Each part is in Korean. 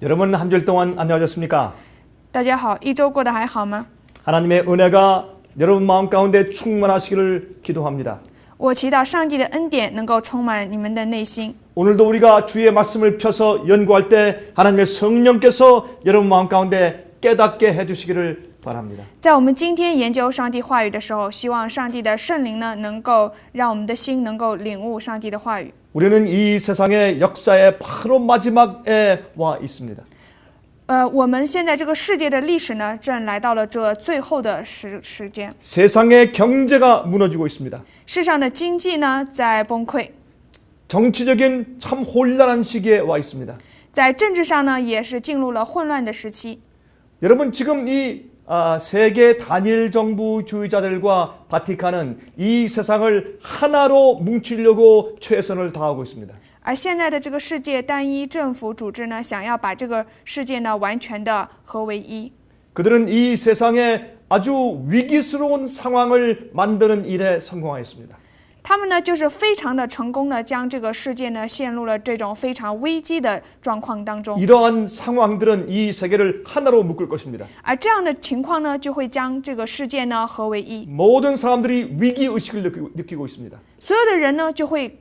여러분 한 주일 동안 안녕하셨습니까? 大家好，一周过得还好吗？ 하나님의 은혜가 여러분 마음 가운데 충만하시기를 기도합니다. 我祈祷上帝的恩典能够充满你们的内心。 오늘도 우리가 주의 말씀을 펴서 연구할 때 하나님의 성령께서 여러분 마음 가운데 깨닫게 해주시기를 바랍니다. 在我们今天研究上帝话语的时候，希望上帝的圣灵呢，能够让我们的心能够领悟上帝的话语。 우리는 이 세상의 역사의 바로 마지막에 와 있습니다. 我们现在这个世界的历史呢，正来到了这最后的时间。 세상의 경제가 무너지고 있습니다. 世上的经济呢，在崩溃， 정치적인 참 혼란한 시기에 와 있습니다. 在政治上呢，也是进入了混乱的时期。 여러분 지금 이 세계 단일 정부주의자들과 바티칸은 이 세상을 하나로 뭉치려고 최선을 다하고 있습니다. 而现在的这个世界单一政府组织呢，想要把这个世界呢完全的合为一。 그들은 이 세상에 아주 위기스러운 상황을 만드는 일에 성공하였습니다. 他们呢，就是非常的成功的将这个世界呢陷入了这种非常危机的状况当中。 이러한 상황들은 이 세계를 하나로 묶을 것입니다. 而这样的情况呢，就会将这个世界呢合为一。 모든 사람들이 위기의식을 느끼고 있습니다. 所有的人呢，就会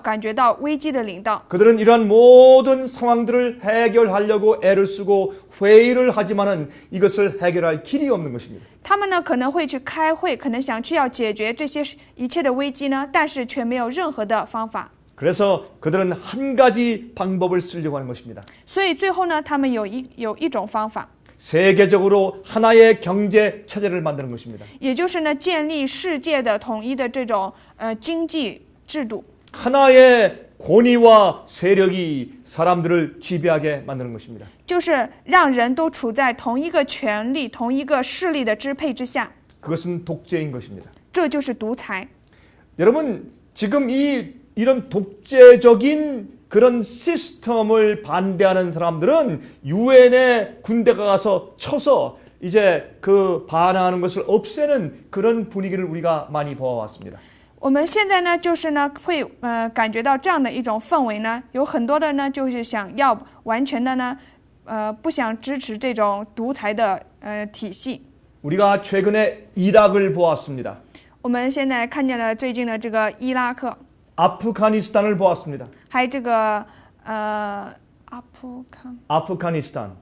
感觉到危机的临到。 그들은 이러한 모든 상황들을 해결하려고 애를 쓰고 회의를 하지만은 이것을 해결할 길이 없는 것입니다. 他们呢可能会去开会，可能想去要解决这些一切的危机呢，但是却没有任何的方法。 그래서 그들은 한 가지 방법을 쓰려고 하는 것입니다. 所以最后呢，他们有一种方法， 세계적으로 하나의 경제 체제를 만드는 것입니다. 也就是呢建立世界的统一的这种经济制度。 하나의 권위와 세력이 사람들을 지배하게 만드는 것입니다. 就是让人都处在同一个权力、同一个势力的支配之下， 그것은 독재인 것입니다. 这就是独裁。 여러분 지금 이런 독재적인 그런 시스템을 반대하는 사람들은 유엔의 군대가 가서 쳐서 이제 그 반항하는 것을 없애는 그런 분위기를 우리가 많이 보아왔습니다. 我们现在呢，就是呢会感觉到这样的一种氛围呢，有很多的呢就是想要完全的呢不想支持这种独裁的体系。 우리가 최근에 이락을 보았습니다. 我们现在看见了最近的这个伊拉克， 아프가니스탄을 보았습니다. 还有这个아프가니스탄,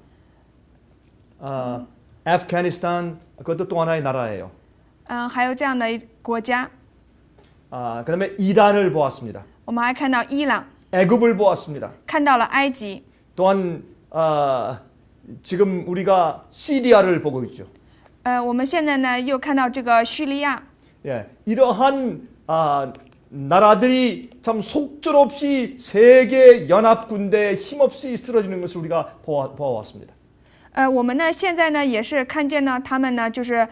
아프가니스탄 그것도 또 하나의 나라예요. 还有这样的国家。 그다음에 이란을 보았습니다. 我们还看到伊朗， 애굽을 보았습니다. 看到了埃及， 또한 지금 우리가 시리아를 보고 있죠. 我们现在呢又看到这个叙利亚。 예, 이러한 나라들이 참 속절없이 세계 연합 군대에 힘없이 쓰러지는 것을 우리가 보아왔습니다. 我们呢现在呢也是看见呢，他们呢就是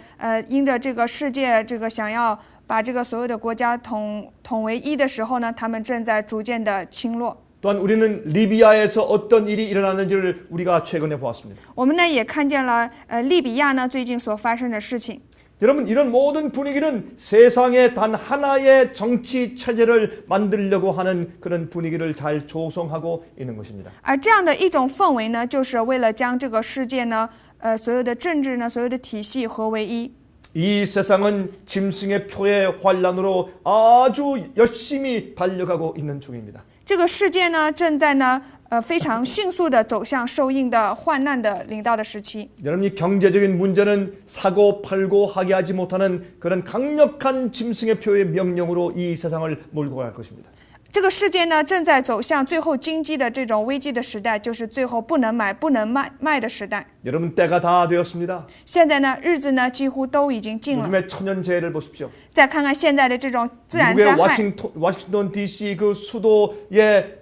因着这个世界这个想要把这个所有的国家统为一的时候呢，他们正在逐渐的倾落。 또한 우리는 리비아에서 어떤 일이 일어났는지를 우리가 최근에 보았습니다. 我们呢也看见了利比亚呢最近所发生的事情。 여러분 이런 모든 분위기는 세상에 단 하나의 정치 체제를 만들려고 하는 그런 분위기를 잘 조성하고 있는 것입니다. 而这样的一种氛围呢，就是为了将这个世界呢所有的政治呢，所有的体系合为一。 이 세상은 짐승의 표의 환란으로 아주 열심히 달려가고 있는 중입니다. 这个世界呢，正在呢非常迅速的走向受印的患难的领到的时期。 여러분이 경제적인 문제는 사고 팔고 하게 하지 못하는 그런 강력한 짐승의 표의 명령으로 이 세상을 몰고 갈 것입니다. 这个世界呢，正在走向最后经济的这种危机的时代，就是最后不能买、不能卖的时代。 여러분 때가 다 되었습니다. 现在呢，日子呢几乎都已经近了。 요즘의 천연재해를 보십시오. 再看看现在的这种自然 미국의 灾害， 워싱턴 DC 그 수도에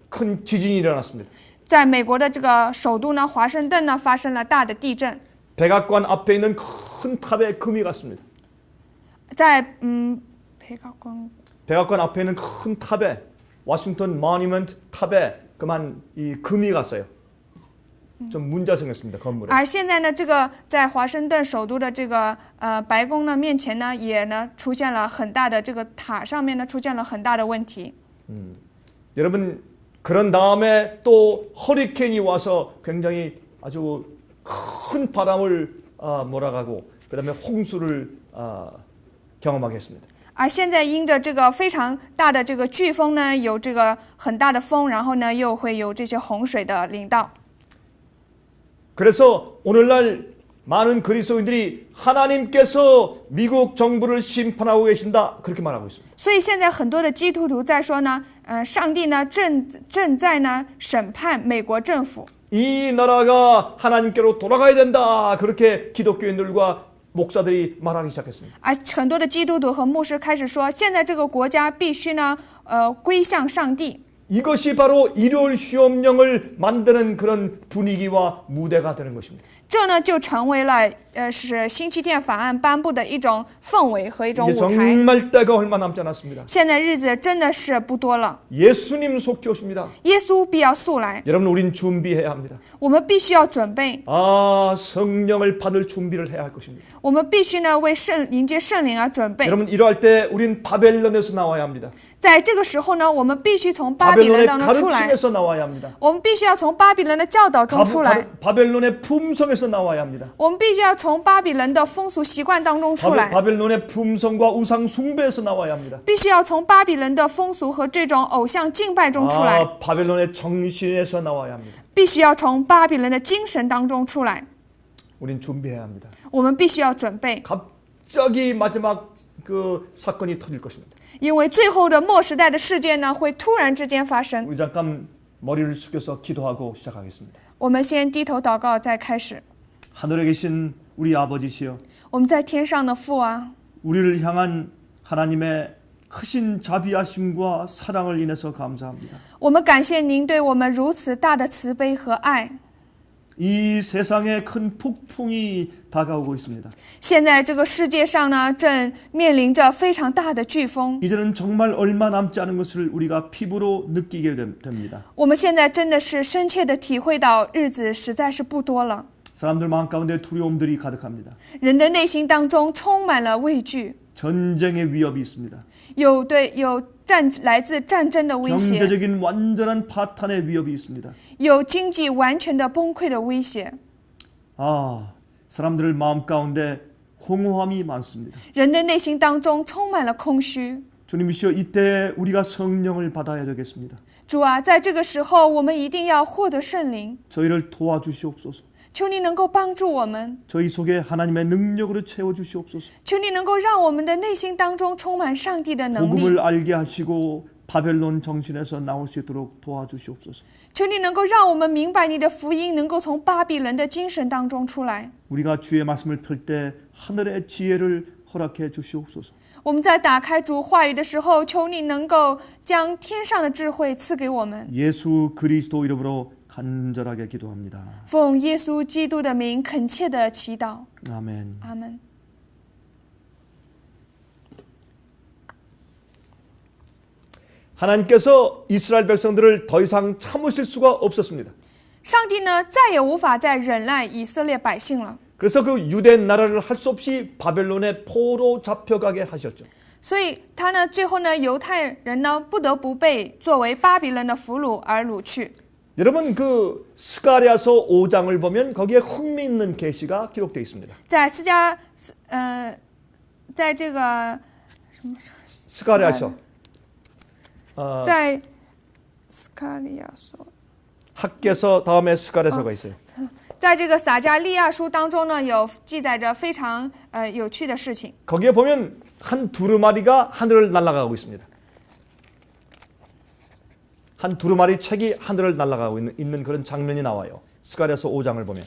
큰 지진이 일어났습니다. 在美国的这个首都呢，华盛顿呢发生了大的地震， 백악관 앞에 있는 큰 탑에 금이 갔습니다. 在백악관 앞에 있는 큰 탑에 워싱턴 모니먼트 탑에 그만 이 금이 갔어요. 좀 문제가 생겼습니다. 건물에. 而现在呢，这个在华盛顿首都的这个白宫呢面前呢，也呢出现了很大的这个塔上面呢出现了很大的问题。 여러분 그런 다음에 또 허리케인이 와서 굉장히 아주 큰 바람을 몰아가고 그 다음에 홍수를 경험하게 했습니다. 而现在因着这个非常大的这个飓风呢，有这个很大的风，然后呢又会有这些洪水的临到。 그래서 오늘날 많은 그리스도인들이 하나님께서 미국 정부를 심판하고 계신다 그렇게 말하고 있습니다. 所以现在很多的基督徒在说呢，上帝呢正在呢审判美国政府。 이 나라가 하나님께로 돌아가야 된다 그렇게 기독교인들과 목사들이 말하기 시작했습니다. 很多的基督徒和牧师开始说，现在这个国家必须呢，归向上帝。 이것이 바로 일요일 시험령을 만드는 그런 분위기와 무대가 되는 것입니다. 这呢就成为了是星期天法案颁布的一种氛围和一种 이제 舞台。 정말 때가 얼마 남지 않았습니다. 现在日子真的是不多了， 예수님 속히 오십니다. 耶稣必要速来， 여러분 우린 준비해야 합니다. 我们必须要准备， 성령을 받을 준비를 해야 할 것입니다. 我们必须呢为迎接圣灵而准备。 여러분 이러할 때 우린 바벨론에서 나와야 합니다. 在这个时候呢，我们必须从巴比伦 바벨론의 当中出来， 가르침에서 나와야 합니다. 我们必须要从巴比伦的教导中出来， 바벨론의 품성에서 나와야 합니다. 我们必须要从巴比伦的风俗习惯当中出来， 바벨론의 품성과 우상 숭배에서 나와야 합니다. 必须要从巴比伦的风俗和这种偶像敬拜中出来， 바벨론의 정신에서 나와야 합니다. 必须要从巴比伦的精神当中出来。 우린 준비해야 합니다. 我们必须要准备， 갑자기 마지막 그 사건이 터질 것입니다. 因为最后的末时代的事件呢，会突然之间发生。 우리 잠깐 머리를 숙여서 기도하고 시작하겠습니다. 我们先低头祷告，再开始。 하늘에 계신 우리 아버지시여, 我们在天上的父啊， 우리를 향한 하나님의 크신 자비하심과 사랑을 인해서 감사합니다. 我们感谢您对我们如此大的慈悲和爱。 이 세상에 큰 폭풍이 다가오고 있습니다. 现在这个世界上呢，正面临着非常大的飓风。 이제는 정말 얼마 남지 않은 것을 우리가 피부로 느끼게 됩니다. 我们现在真的是深切的体会到，日子实在是不多了。 사람들 마음 가운데 두려움들이 가득합니다. 人的内心当中充满了畏惧， 전쟁의 위협이 있습니다. 有来自战争的威胁， 경제적인 완전한 파탄의 위협이 있습니다. 有经济完全的崩溃的威胁。 사람들 마음 가운데 공허함이 많습니다. 人的内心当中充满了空虚。 주님이시여, 이때 우리가 성령을 받아야 되겠습니다. 主啊，在这个时候，我们一定要获得圣灵， 저희를 도와주시옵소서. 求你能够帮助我们， 저희 속에 하나님의 능력으로 채워주시옵소서. 求你能够让我们的内心当中充满上帝的能力， 복음을 알게 하시고 바벨론 정신에서 나올 수 있도록 도와주시옵소서. 求你能够让我们明白你的福音能够从巴比伦的精神当中出来。 우리가 주의 말씀을 펼 때 하늘의 지혜를 허락해 주시옵소서. 我们在打开主话语的时候，求你能够将天上的智慧赐给我们。 예수 그리스도 이름으로 간절하게 기도합니다. 奉耶稣基督的名恳切的祈祷， 아멘. 阿门。 하나님께서 이스라엘 백성들을 더 이상 참으실 수가 없었습니다. 上帝呢，再也无法再忍耐以色列百姓了， 그래서 그 유대 나라를 할 수 없이 바벨론의 포로 잡혀가게 하셨죠. 所以他呢，最后呢，犹太人呢，不得不被作为巴比伦的俘虏而掳去。 여러분 그 스가랴서 5장을 보면 거기에 흥미있는 계시가 기록되어 있습니다. 在这个 스가랴서 在斯卡利亚书， 학개서 다음에 스가랴서가 있어요. 在这个撒迦利亚书当中呢，有记载着非常有趣的事情。 거기에 보면 한 두루마리가 하늘을 날아가고 있습니다. 한 두루마리 책이 하늘을 날아가고 있는 그런 장면이 나와요. 스가랴서 5장을 보면.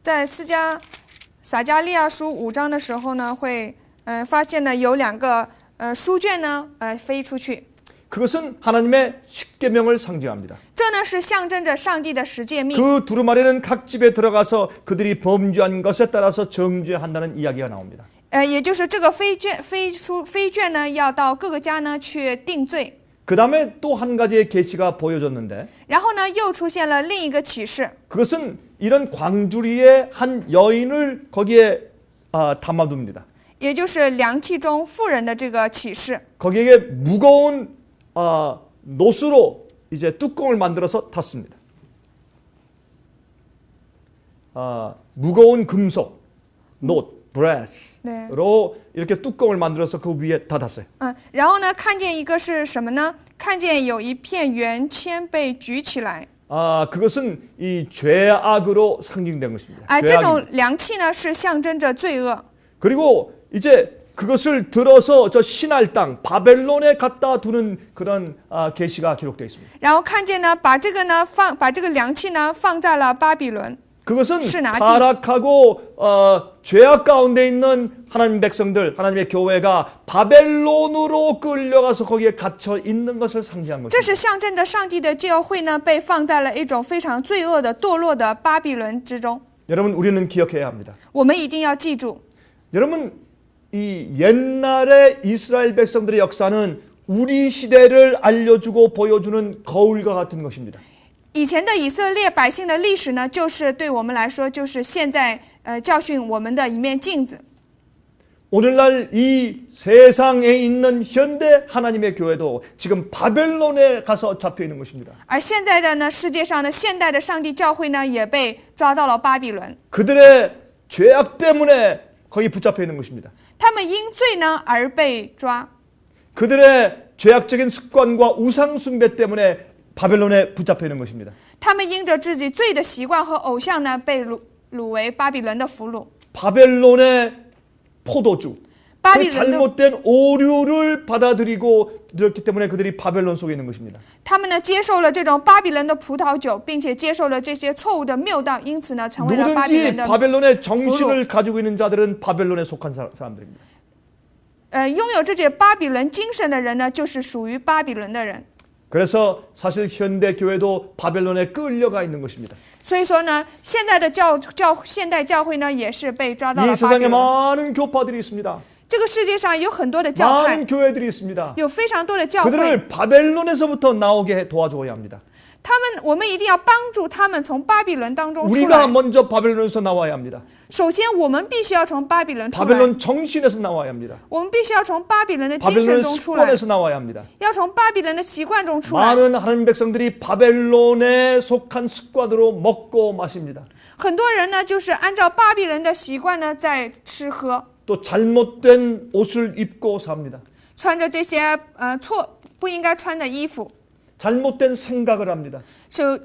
在撒迦利亚书5章的时候呢，会发现呢有两个书卷呢飞出去。 그것은 하나님의 십계명을 상징합니다. 这呢是象征着上帝的十诫命。 그 두루마리는 각 집에 들어가서 그들이 범죄한 것에 따라서 정죄한다는 이야기가 나옵니다. 也就是这个飞卷呢，要到各个家呢去定罪。 그 다음에 또 한 가지의 계시가 보여졌는데 然后呢，又出现了另一个启示， 그것은 이런 광주리의 한 여인을 거기에 담아둡니다. 也就是凉气中妇人的这个启示。 거기에 무거운 노수로 이제 뚜껑을 만들어서 탔습니다. 무거운 금속, 노트, 브레스로 이렇게 뚜껑을 만들어서 그 위에 닫았어요. 然后呢，看见一个是什么呢？看见有一片圆签被举起来。 그것은 이 죄악으로 상징된 것입니다. 这种凉气呢是象征着罪恶。 그리고 이제 그것을 들어서 저 신할 땅 바벨론에 갖다 두는 그런 계시가 기록되어 있습니다. 然后看见呢，把这个凉气呢放在了巴比伦。 그것은 타락하고 죄악 가운데 있는 하나님 백성들, 하나님의 교회가 바벨론으로 끌려가서 거기에 갇혀 있는 것을 상징한 것입니다. 这是象征着上帝的教会呢被放在了一种非常罪恶的堕落的巴比伦之中。 여러분 우리는 기억해야 합니다. 我们一定要记住， 여러분 이 옛날의 이스라엘 백성들의 역사는 우리 시대를 알려주고 보여주는 거울과 같은 것입니다. 以前的以色列百姓的历史呢，就是对我们来说，就是现在教训我们的一面镜子。 오늘날 이 세상에 있는 현대 하나님의 교회도 지금 바벨론에 가서 잡혀 있는 것입니다. 而现在的呢，世界上的现代的上帝教会呢，也被抓到了巴比伦。 그들의 죄악 때문에 거기 붙잡혀 있는 것입니다. 他们因罪呢而被抓， 그들의 죄악적인 습관과 우상 숭배 때문에 바벨론에 붙잡혀 있는 것입니다. 他们因着自己罪的习惯和偶像呢，被掳为巴比伦的俘虏。 바벨론의 포도주, 그 巴比伦的 잘못된 오류를 받아들이고 그렇기 때문에 그들이 바벨론 속에 있는 것입니다. 他们呢接受了这种巴比伦的葡萄酒，并且接受了这些错误的谬道，因此呢成为了巴比 누구든지 伦的 바벨론의 정신을 가지고 있는 자들은 바벨론에 속한 사람들입니다. 拥有这些巴比伦精神的人呢，就是属于巴比伦的人。 그래서 사실 현대 교회도 바벨론에 끌려가 있는 것입니다. 所以说呢，现在的现代教会呢，也是被抓到 이 了巴比 세상에 伦。 많은 교파들이 있습니다. 这个世界上有很多的教派， 많은 교회들이 있습니다. 有非常多的教会， 그들을 바벨론에서부터 나오게 도와줘야 합니다. 我们一定要帮助他们从巴比伦当中出 우리가 来。 먼저 바벨론에서 나와야 합니다. 首先，我们必须要从巴比伦出来， 바벨론 정신에서 나와야 합니다. 我们必须要从巴比伦的精神 바벨론 中出来， 습관에서 나와야 합니다. 要从巴比伦的习惯中出来。 많은 하나님 백성들이 바벨론에 속한 습관으로 먹고 마십니다. 很多人呢，就是按照巴比伦的习惯呢，在吃喝， 또 잘못된 옷을 입고 삽니다. 穿着这些不应该穿的衣服， 잘못된 생각을 합니다.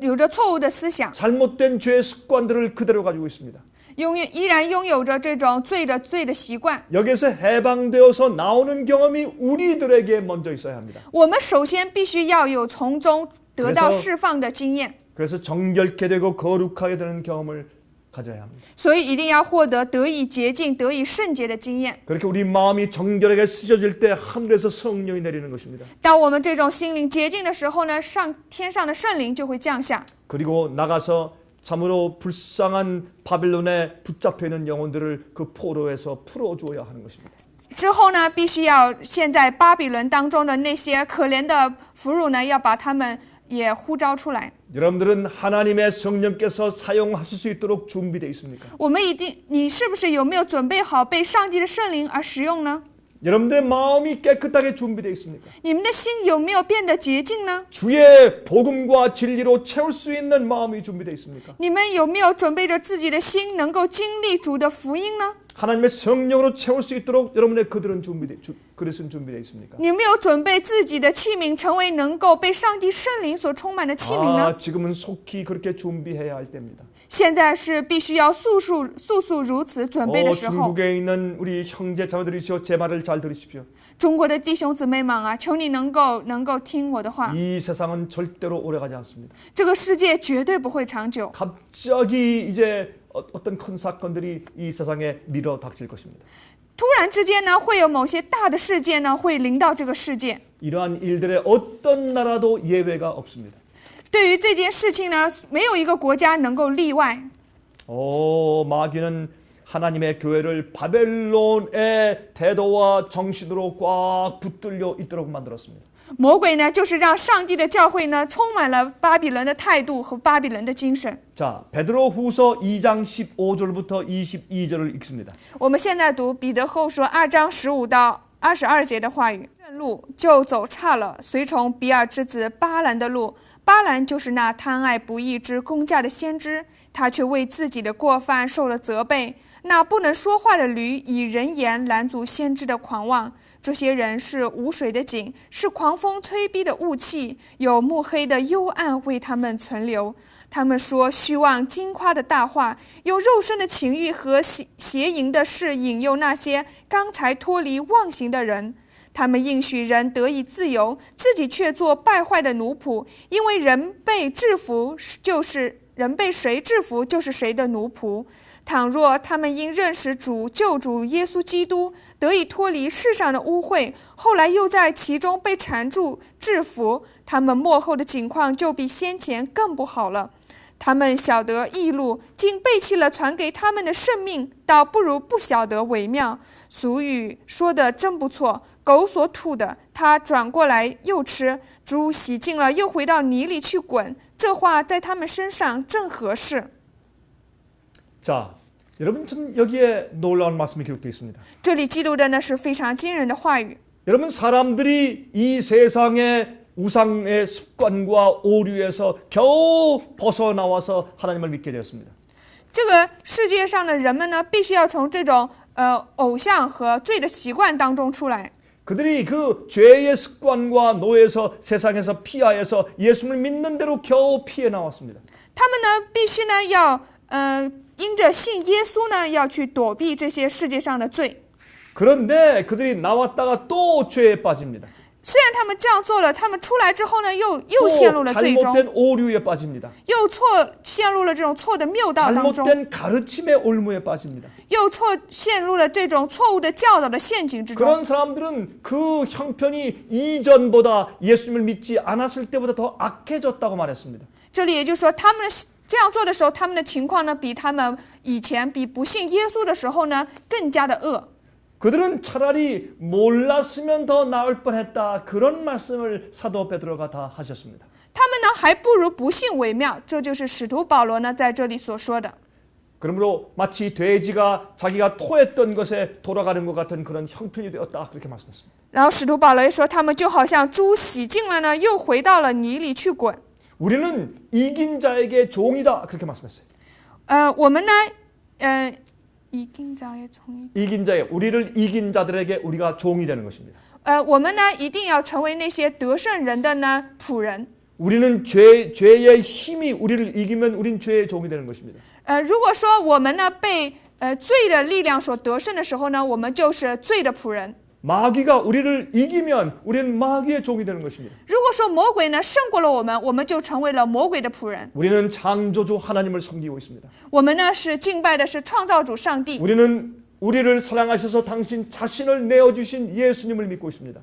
有着错误的思想， 잘못된 죄의 습관들을 그대로 가지고 있습니다. 依然拥有着这种罪的习惯。 여기에서 해방되어서 나오는 경험이 우리들에게 먼저 있어야 합니다. 我们首先必须要有从中得到 그래서 释放的经验， 그래서 정결케 되고 거룩하게 되는 경험을 가져야 합니다. 所以一定要获得得以洁净、得以圣洁的经验。 그렇게 우리 마음이 정결하게 쓰여질 때 하늘에서 성령이 내리는 것입니다. 当我们这种心灵洁净的时候呢，天上的圣灵就会降下。 그리고 나가서 참으로 불쌍한 바벨론에 붙잡혀 있는 영혼들을 그 포로에서 풀어주어야 하는 것입니다. 之后呢，必须要现在巴比伦当中的那些可怜的俘虏呢，要把他们也呼召出来。 여러분들은 하나님의 성령께서 사용하실 수 있도록 준비되어 있습니까? 你是不是有没有准备好被上帝的圣灵而使用呢？ 여러분들의 마음이 깨끗하게 준비되어 있습니까? 你们的心有没有变得洁净呢？ 주의 복음과 진리로 채울 수 있는 마음이 준비되어 있습니까? 你们有没有准备着自己的心，能够经历主的福音呢？ 하나님의 성령으로 채울 수 있도록 여러분의 그릇은 준비되어 있습니까? 你有没有准备自己的器皿，成为能够被上帝圣灵所充满的器皿呢？ 지금은 속히 그렇게 준비해야 할 때입니다. 现在是必须要速速如此准备的时候。 중국에 있는 우리 형제 자매들이시여 제 말을 잘 들으십시오. 中国的弟兄姊妹们啊，求你能够听我的话。 이 세상은 절대로 오래가지 않습니다. 这个世界绝对不会长久。 갑자기 이제 어떤 큰 사건들이 이 세상에 밀어 닥칠 것입니다. 突然之间呢，会有某些大的事件呢，会临到这个世界。 이러한 일들의 어떤 나라도 예외가 없습니다. 对于这件事情呢，没有一个国家能够例外。 마귀는 하나님의 교회를 바벨론의 태도와 정신으로 꽉 붙들려 있도록 만들었습니다. 魔鬼呢，就是让上帝的教会呢，充满了巴比伦的态度和巴比伦的精神。 자, 베드로후서 2장 15절부터 22절을 읽습니다. 我们现在读彼得后书2章15到22节的话语，正路就走岔了，随从比尔之子巴兰的路。巴兰就是那贪爱不义之公价的先知，他却为自己的过犯受了责备。那不能说话的驴以人言拦阻先知的狂妄。这些人是无水的井，是狂风吹逼的雾气，有幕黑的幽暗为他们存留。他们说虚妄矜夸的大话，有肉身的情欲和邪淫的事引诱那些刚才脱离妄行的人。他们应许人得以自由，自己却做败坏的奴仆，因为人被谁制服就是谁的奴仆。倘若他们因认识救主耶稣基督，得以脱离世上的污秽，后来又在其中被缠住制服，他们末后的境况就比先前更不好了。他们晓得义路，竟背弃了传给他们的圣命，倒不如不晓得为妙。俗语说的真不错，狗所吐的，它转过来又吃；猪洗净了，又回到泥里去滚。这话在他们身上正合适。 자, 여러분 참 여기에 놀라운 말씀이 기록되어 있습니다. 这里记录的呢是非常惊人的话语。 여러분 사람들이 이 세상의 우상의 습관과 오류에서 겨우 벗어나와서 하나님을 믿게 되었습니다. 这个世界上的人们呢，必须要从这种偶像和罪的习惯当中出来。 그들이 그 죄의 습관과 노예에서 세상에서 피하여서 예수를 믿는 대로 겨우 피해 나왔습니다. 他们呢，必须呢要因着信耶稣呢，要去躲避这些世界上的罪。 그런데 그들이 나왔다가 또 죄에 빠집니다. 虽然他们这样做了，他们出来之后呢，又陷入了罪中， 잘못된 오류에 빠집니다. 又陷入了这种错的谬道当中， 잘못된 가르침의 올무에 빠집니다. 又陷入了这种错误的教导的陷阱之中。 그런 사람들은 그 형편이 이전보다 예수님을 믿지 않았을 때보다 더 악해졌다고 말했습니다. 这里也就是说，他们这样做的时候，他们的情况呢，比他们以前比不信耶稣的时候呢，更加的恶。 그들은 차라리 몰랐으면 더 나을 뻔했다. 그런 말씀을 사도 베드로가 다 하셨습니다. 他们呢，还不如不信为妙。这就是使徒保罗呢在这里所说的。 그러므로 마치 돼지가 자기가 토했던 것에 돌아가는 것 같은 그런 형편이 되었다. 그렇게 말씀했습니다. 然后使徒保罗也说，他们就好像猪洗净了呢，又回到了泥里去滚。 우리는 이긴 자에게 종이다. 그렇게 말씀했어요. 我们呢，이긴 자의 종이. 이긴 자에 우리를 이긴 자들에게 우리가 종이 되는 것입니다. 我们呢一定要成为那些得胜人的呢仆人。 우리는 죄의 힘이 우리를 이기면 우린 죄의 종이 되는 것입니다. 如果说我们呢被罪的力量所得胜的时候呢，我们就是罪的仆人。 마귀가 우리를 이기면 우리는 마귀의 종이 되는 것입니다. 如果说魔鬼呢胜过了我们，我们就成为了魔鬼的仆人。 우리는 창조주 하나님을 섬기고 있습니다. 我们呢是敬拜的是创造主上帝。 우리는 우리를 사랑하셔서 당신 자신을 내어주신 예수님을 믿고 있습니다.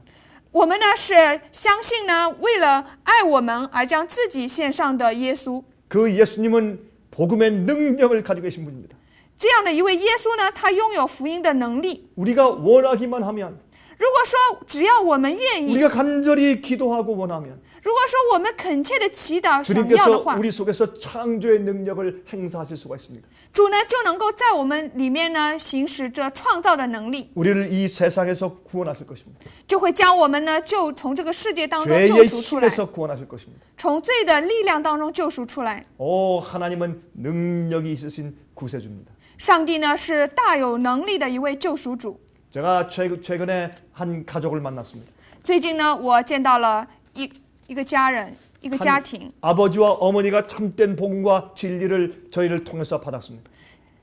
我们呢是相信呢，为了爱我们而将自己献上的耶稣。 그 예수님은 복음의 능력을 가지고 계신 분입니다. 这样的一位耶稣呢，他拥有福音的能力。 우리가 원하기만 하면 如果说只要我们愿意， 우리가 간절히 기도하고 원하면 如果说我们恳切的祈祷想要的 주님께서 话， 우리 속에서 창조의 능력을 행사하실 수가 있습니다. 主呢就能够在我们里面呢行使着创造的能力， 우리를 이 세상에서 구원하실 것입니다. 就会将我们呢就从这个世界当中救 죄의 赎出来， 힘에서 구원하실 것입니다. 从罪的力量当中救赎出来。 오, 하나님은 능력이 있으신 구세주입니다. 上帝呢是大有能力的一位救赎主。 제가 최근에 한 가족을 만났습니다. 最近呢，我见到了一个家人，一个家庭。 아버지와 어머니가 참된 복음과 진리를 저희를 통해서 받았습니다.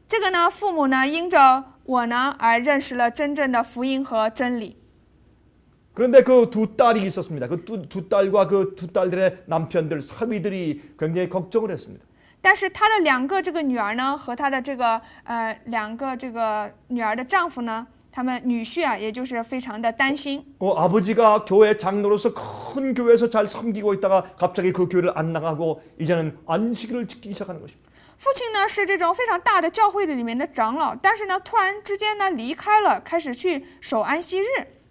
这个呢，父母呢因着我呢而认识了真正的福音和真理。 그런데 그 두 딸이 있었습니다. 그 두 딸과 그 두 딸들의 남편들, 사위들이 굉장히 걱정을 했습니다. 但是他的两个这个女儿呢，和他的这个两个这个女儿的丈夫呢，他们女婿啊，也就是非常的担心。 아버지가 교회 장로로서 큰 교회에서 잘 섬기고 있다가 갑자기 그 교회를 안 나가고 이제는 안식일을 지키기 시작하는 것입니다. 父亲呢是这种非常大的教会里面的长老，但是呢突然之间呢离开了，开始去守安息日。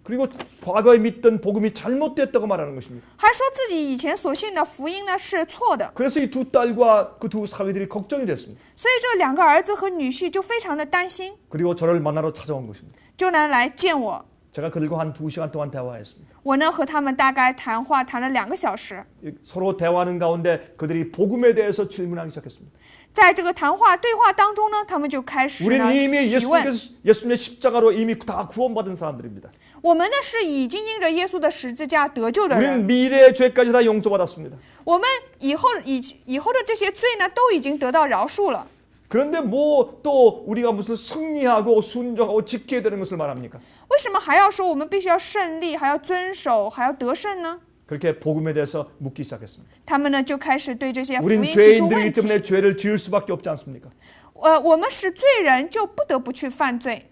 그리고 과거에 믿던 복음이 잘못됐다고 말하는 것입니다. 还说自己以前所信的福音呢是错的， 그래서 이 두 딸과 그 두 사위들이 걱정이 됐습니다. 所以这两个儿子和女婿就非常的担心， 그리고 저를 만나러 찾아온 것입니다. 就来见我。 제가 그들과 한 2시간 동안 대화했습니다. 我呢和他们大概谈话谈了2个小时。 서로 대화하는 가운데 그들이 복음에 대해서 질문하기 시작했습니다. 在这个对话当中呢，他们就开始 우리는 呢 이미 提问。 예수님의 십자가로 이미 다 구원받은 사람들입니다. 我们呢是已经因着耶稣的十字架得救的人， 우리는 미래의 죄까지 다 용서받았습니다. 我们以后的这些罪呢都已经得到饶恕了。 그런데 뭐 또 우리가 무슨 승리하고 순종하고 지켜야 되는 것을 말합니까? 为什么还要说我们必须要胜利，还要遵守，还要得胜呢？ 그렇게 복음에 대해서 묻기 시작했습니다. 他们呢就开始对这些福 우린 音提出问 죄인들이기 题。 때문에 죄를 지을 수밖에 없지 않습니까? 我们是罪人，就不得不去犯罪。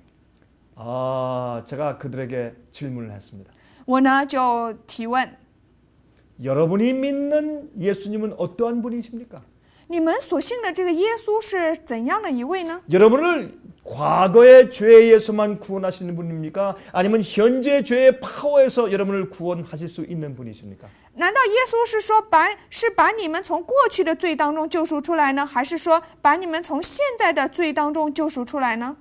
제가 그들에게 질문을 했습니다. 我呢就提问： 여러분이 믿는 예수님은 어떠한 분이십니까? 你们所信的这个耶稣是怎样的一位呢？ 여러분을 과거의 죄에서만 구원하시는 분입니까? 아니면 현재 죄의 파워에서 여러분을 구원하실 수 있는 분이십니까? 难道耶稣是说把你们从过去的罪当中救赎出来呢，还是说把你们从现在的罪当中救赎出来呢？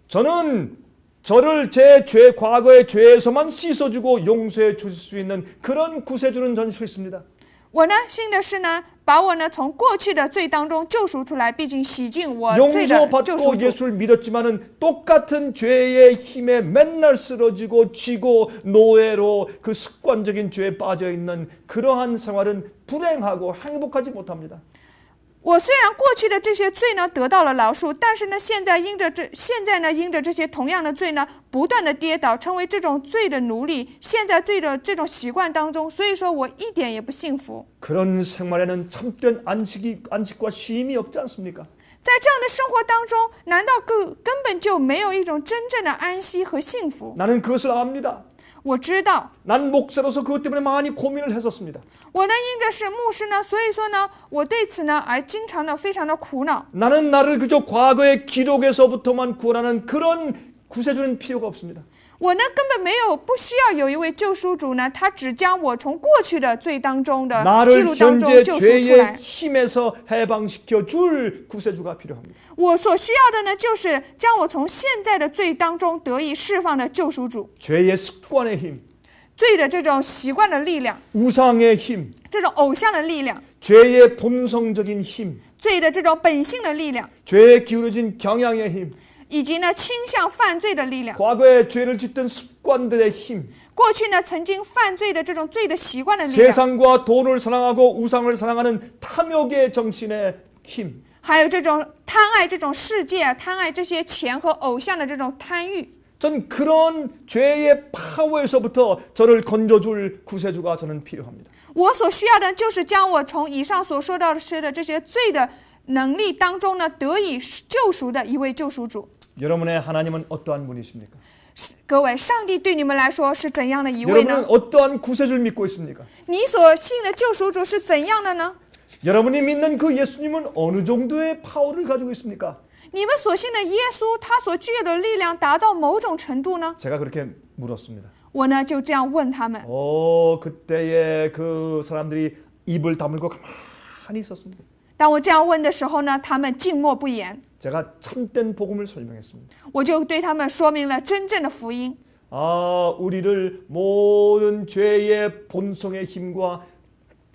저는 저를 제 죄, 과거의 죄에서만 씻어주고 용서해 주실 수 있는 그런 구세주는 전 싫습니다. 我呢信的是呢，把我呢从过去的罪当中救赎出来，毕竟洗净我罪的救赎 용서받고 主。 예수를 믿었지만은 똑같은 죄의 힘에 맨날 쓰러지고 쥐고 노예로 그 습관적인 죄에 빠져 있는 그러한 생활은 불행하고 행복하지 못합니다. 我虽然过去的这些罪呢得到了饶恕，但是呢现在因着这些同样的罪呢不断的跌倒，成为这种罪的奴隶，陷在罪的这种习惯当中，所以说我一点也不幸福。 그런 생활에는 참된 안식과 쉼이 없지 않습니까? 在这样的生活当中，难道根本就没有一种真正的安息和幸福？ 나는 그것을 압니다. 我知道， 난 목사로서 그것 때문에 많이 고민을 했었습니다. 我呢因着是牧师呢，所以说呢，我对此呢而经常的非常的苦恼。 나는 나를 그저 과거의 기록에서부터만 구원하는 그런 구세주는 필요가 없습니다. 我呢根本不需要有一位救赎主呢，他只将我从过去的罪当中的记 나를 录当中 현재 救赎出 죄의 来。 힘에서 해방시켜 줄 구세주가 필요합니다. 我所需要的呢，就是将我从现在的罪当中得以释放的救赎主。 죄의 습관의 힘, 罪的这种习惯的力量， 우상의 힘, 这种偶像的力量， 죄의 본성적인 힘, 罪的这种本性的力量， 죄에 기울어진 경향의 힘, 以及呢倾向犯罪的力量。 과거에 죄를 짓던 습관들의 힘, 过去呢曾经犯罪的这种罪的习惯的力量， 세상과 돈을 사랑하고 우상을 사랑하는 탐욕의 정신의 힘, 还有这种贪爱这种世界、贪爱这些钱和偶像的这种贪欲。 전 그런 죄의 파워에서부터 저를 건져줄 구세주가 저는 필요합니다. 我所需要的就是将我从以上所说到的这些罪的能力当中呢得以救赎的一位救赎主。 여러분의 하나님은 어떠한 분이십니까? 各位，上帝对你们来说是怎样的一位 여러분은 呢？ 어떠한 구세주를 믿고 있습니까? 你所信的救赎主是怎样的呢？ 여러분이 믿는 그 예수님은 어느 정도의 파워를 가지고 있습니까? 你们所信的耶稣，他所具有的力量达到某种程度呢？ 제가 그렇게 물었습니다. 我呢就这样问他们。 그때의 그 사람들이 입을 다물고 가만히 있었습니다. 当我这样问的时候呢，他们静默不言。 제가 참된 복음을 설명했습니다. 我就对他们说明了真正的福音。 우리를 모든 죄의 본성의 힘과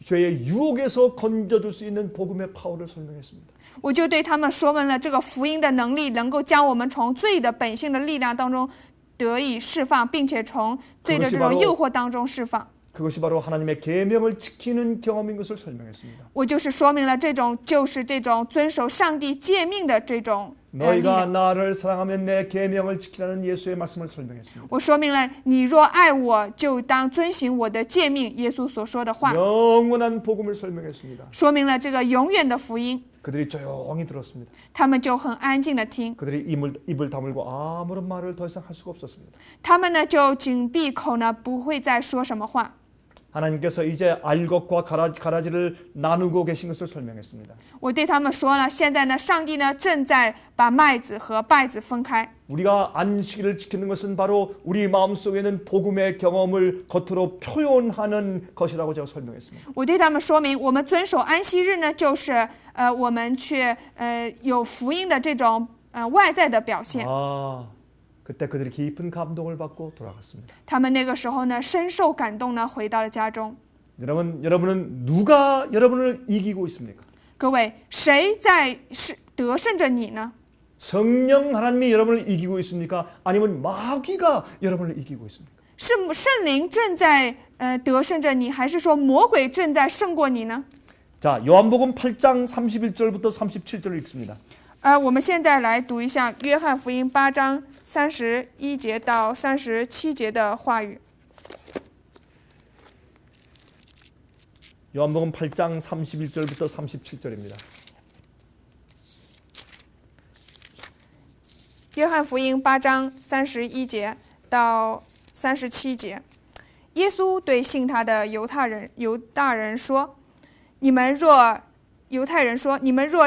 죄의 유혹에서 건져줄 수 있는 복음의 파워를 설명했습니다. 我就对他们说明了这个福音的能力，能够将我们从罪的本性的力量当中得以释放，并且从罪的这种诱惑当中释放。 그것이 바로 하나님의 계명을 지키는 경험인 것을 설명했습니다. 我就是说明了这种遵守上帝诫命的这种力 너희가 量。 나를 사랑하면 내 계명을 지키라는 예수의 말씀을 설명했습니다. 我说明了，你若爱我，就当遵行我的诫命。耶稣所说的话， 영원한 복음을 설명했습니다. 说明了这个永远的福音。 그들이 조용히 들었습니다. 他们就很安静的听， 그들이 입을 다물고 아무런 말을 더 이상 할 수가 없었습니다. 他们呢就紧闭口呢，不会再说什么话。 하나님께서 이제 알곡과 가라지를 나누고 계신 것을 설명했습니다. 我对他们说了，现在呢，上帝呢正在把麦子和稗子分开。 우리가 안식일을 지키는 것은 바로 우리 마음속에 있는 복음의 경험을 겉으로 표현하는 것이라고 제가 설명했습니다. 我对他们说明，我们遵守安息日呢，就是我们去有福音的这种外在的表现。 그때 그들이 깊은 감동을 받고 돌아갔습니다. 他们那个时候呢，深受感动呢，回到了家中。 여러분은 누가 여러분을 이기고 있습니까? 各位，谁在得胜着你呢？ 성령 하나님이 여러분을 이기고 있습니까? 아니면 마귀가 여러분을 이기고 있습니까? 是圣灵正在得胜着你，还是说魔鬼正在胜过你呢？ 자, 요한복음 8장 31절부터 37절을 읽습니다. 我们现在来读一下约翰福音8章31节到37节的话语。 요한복음 8장 31절부터 37절입니다. 约翰福音8章31节到37节，耶稣对信他的犹大人说：“你们若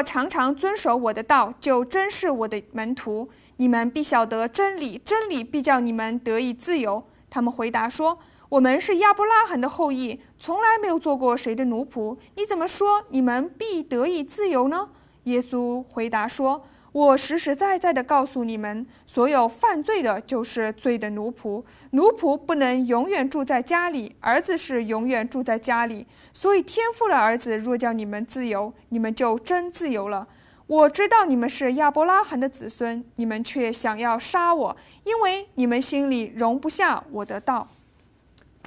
常常遵守我的道，就真是我的门徒。你们必晓得真理，真理必叫你们得以自由。”他们回答说：“我们是亚伯拉罕的后裔，从来没有做过谁的奴仆。你怎么说你们必得以自由呢？”耶稣回答说：“我实实在在的告诉你们，所有犯罪的就是罪的奴仆。奴仆不能永远住在家里，儿子是永远住在家里。所以天父的儿子若叫你们自由，你们就真自由了。我知道你们是亚伯拉罕的子孙，你们却想要杀我，因为你们心里容不下我的道。”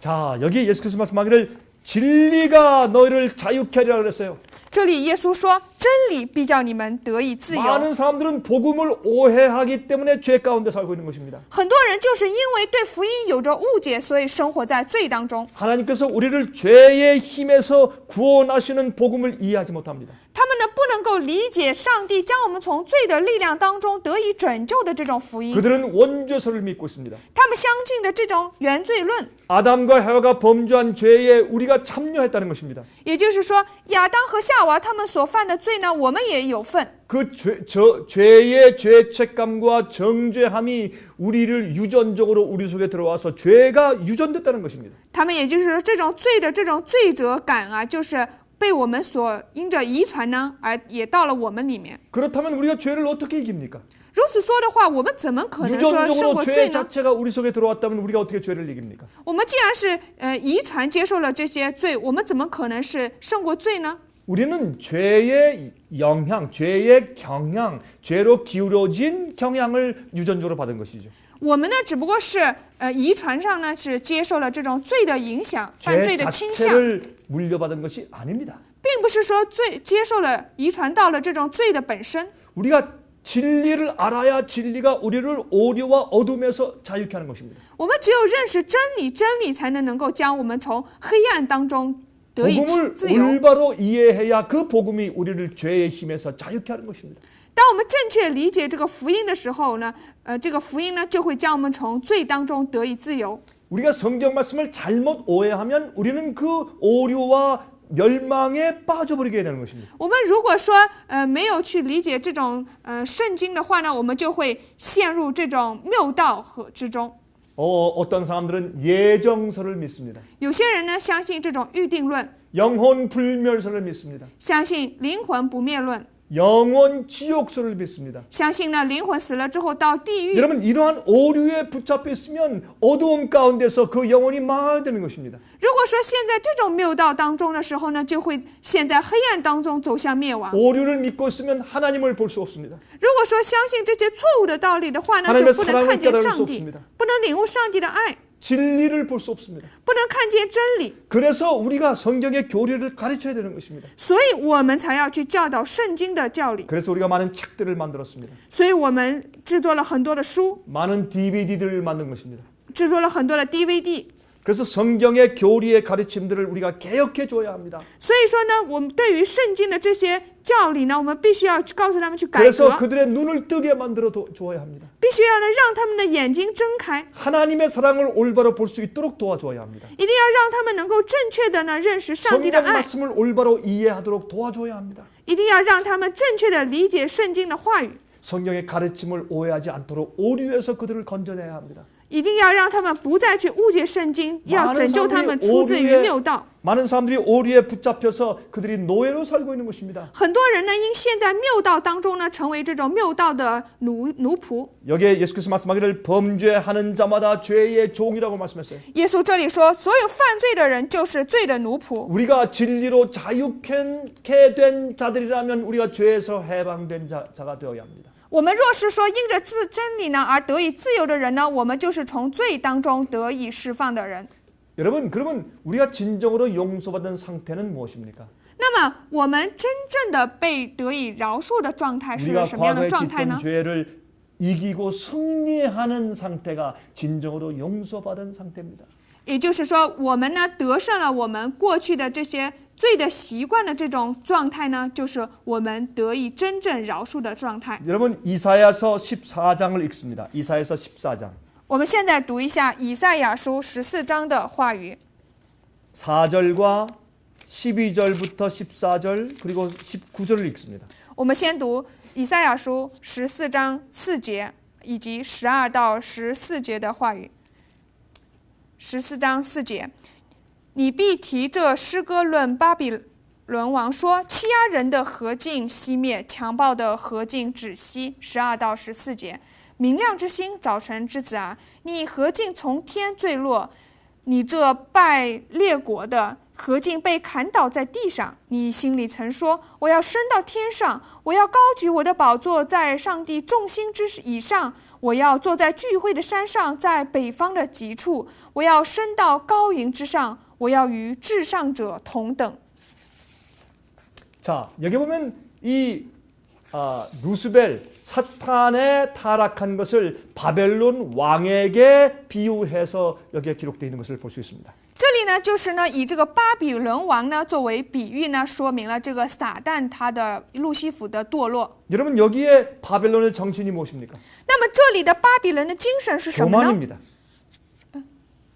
자, 여기 예수께서 말씀하기를 진리가 너희를 자유케 하리라 그랬어요. 这里耶稣说：“真理必叫你们得以自由。” 많은 사람들은 복음을 오해하기 때문에 죄 가운데 살고 있는 것입니다. 很多人就是因为对福音有着误解，所以生活在罪当中。 하나님께서 우리를 죄의 힘에서 구원하시는 복음을 이해하지 못합니다. 他们呢不能够理解上帝将我们从罪的力量当中得以拯救的这种福音。 그들은 원죄설을 믿고 있습니다. 他们相信的这种原罪论， 아담과 해와가 범죄한 죄에 우리가 참여했다는 것입니다. 也就是说，亚当和夏娃他们所犯的罪呢，我们也有份。 그 죄의 죄책감과 정죄함이 우리를 유전적으로 우리 속에 들어와서 죄가 유전됐다는 것입니다. 他们也就是说，这种罪的这种罪责感啊，就是被我们所因着遗传呢，而也到了我们里面。 그렇다면 우리가 죄를 어떻게 이깁니까? 如此说的话，我们怎么可能说胜 유전적으로 过 죄 罪呢？ 자체가 우리 속에 들어왔다면 우리가 어떻게 죄를 이깁니까? 我们既然是遗传接受了这些罪，我们怎么可能是胜过罪呢？ 우리는 죄의 영향, 죄의 경향, 죄로 기울어진 경향을 유전적으로 받은 것이죠. 我们呢，只不过是遗传上呢是接受了这种罪的影响，犯 죄 罪的倾向， 자체를 물려받은 것이 아닙니다. 并不是说接受了遗传到了这种罪的本身。 우리가 진리를 알아야 진리가 우리를 오류와 어둠에서 자유케 하는 것입니다. 我们只有认识真理，真理才能够将我们从黑暗当中得以 복음을 自由。 올바로 이해해야 그 복음이 우리를 죄의 힘에서 자유케 하는 것입니다. 当我们正确理解这个福音的时候呢，这个福音呢就会将我们从罪当中得以自由。 우리가 성경 말씀을 잘못 오해하면 우리는 그 오류와 멸망에 빠져버리게 되는 것입니다. 我们如果说没有去理解这种圣经的话呢，我们就会陷入这种谬道之中。 어떤 사람들은 예정설을 믿습니다. 有些人呢相信这种预定论， 영혼 불멸설을 믿습니다. 相信灵魂不灭论， 영원 지옥설을 믿습니다. 相信呢灵魂死了之后到地狱。 여러분 이러한 오류에 붙잡혀 있으면 어두움 가운데서 그 영혼이 망하게 되는 것입니다. 如果说陷在这种谬道当中的时候呢，就会陷在黑暗当中走向灭亡。 오류를 믿고 있으면 하나님을 볼 수 없습니다. 如果说相信这些错误的道理的话呢， 하나님의 就不能看见 사랑을 上 깨달을 수 帝 없습니다. ，不能领悟上帝的爱， 진리를 볼 수 없습니다. 不能看见真理。 그래서 우리가 성경의 교리를 가르쳐야 되는 것입니다. 所以我们才要去教导圣经的教理， 그래서 우리가 많은 책들을 만들었습니다. 所以我们制作了很多的书， 많은 DVD들을 만든 것입니다. 制作了很多的 DVD。 그래서 성경의 교리의 가르침들을 우리가 개혁해 줘야 합니다. 所以说呢，我们对于圣经的这些教理呢，我们必须要告诉他们去改 그래서 革， 그들의 눈을 뜨게 만들어 줘야 합니다. 必须要呢让他们的眼睛睁开， 하나님의 사랑을 올바로 볼 수 있도록 도와줘야 합니다. 一定要让他们能够正确的呢认识上帝的 성경 爱， 말씀을 올바로 이해하도록 도와줘야 합니다. 一定要让他们正确的理解圣经的话语， 성경의 가르침을 오해하지 않도록 오류에서 그들을 건져내야 합니다. 一定要让他们不再去误解圣经，要拯救他们出自于谬道。 많은 사람들이 오류에 붙잡혀서 그들이 노예로 살고 있는 것입니다. 很多人呢，因陷在谬道当中呢，成为这种谬道的奴仆。 여기에 예수께서 말씀하기를 범죄하는 자마다 죄의 종이라고 말씀했어요. 耶稣这里说，所有犯罪的人就是罪的奴仆。 우리가 진리로 자유케 된 자들이라면 우리가 죄에서 해방된 자가 되어야 합니다. 我们若是说因着真理呢而得以自由的人呢，我们就是从罪当中得以释放的人。 여러분, 그러면 우리가 진정으로 용서받은 상태는 무엇입니까? 那么我们真正的被得以饶恕的状态是 우리가 什么样的 과거에 状态 짓던 呢？ 죄를 이기고 승리하는 상태가 진정으로 용서받은 상태입니다. 也就是说，我们呢得胜了我们过去的这些罪的习惯的这种状态呢，就是我们得以真正饶恕的状态。 여러분, 이사야서 14장을 읽습니다. 이사야서 14장. 我们现在读一下以赛亚书14章的话语。 4절과 12절부터 14절 그리고 19절을 읽습니다. 我们先读以赛亚书14章4节以及12到14节的话语。14章4节，你必提这诗歌论巴比伦王说：欺压人的何尽熄灭，强暴的何尽止息。12到14节，明亮之星，早晨之子啊，你何尽从天坠落？你这败列国的何尽被砍倒在地上？你心里曾说：我要升到天上，我要高举我的宝座在上帝众星之以上，我要坐在聚会的山上，在北方的极处，我要升到高云之上，我要与至上者同等。 자, 여기 보면 이 루스벨 사탄에 타락한 것을 바벨론 왕에게 비유해서 여기에 기록되어 있는 것을 볼 수 있습니다. 这里呢，就是呢，以这个巴比伦王呢作为比喻呢，说明了这个撒旦他的路西弗的堕落。 여러분, 여기에 바벨론의 정신이 무엇입니까? 那么这里的巴比伦的精神是什么呢？ 교만입니다.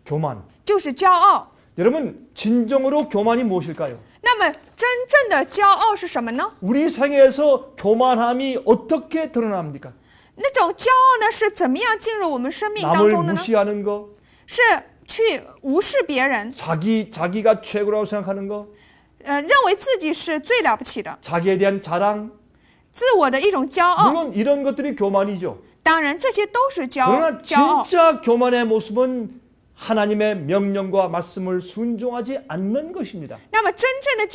교만. 就是骄傲。 여러분, 진정으로 교만이 무엇일까요? 那么真正的骄傲是什么呢？ 우리 생애에서 교만함이 어떻게 드러납니까? 那种骄傲呢是怎么样进入我们生命当 남을 中的呢？ 무시하는 거, 是去无视别人， 자기가 최고라고 생각하는 거, 认为自己是最了不起的， 자기에 대한 자랑. 自我的一种骄傲。 물론 이런 것들이 교만이죠. 当然，这些都是骄 그러나 傲。 진짜 교만의 모습은 하나님의 명령과 말씀을 순종하지 않는 것입니다. 那么真正的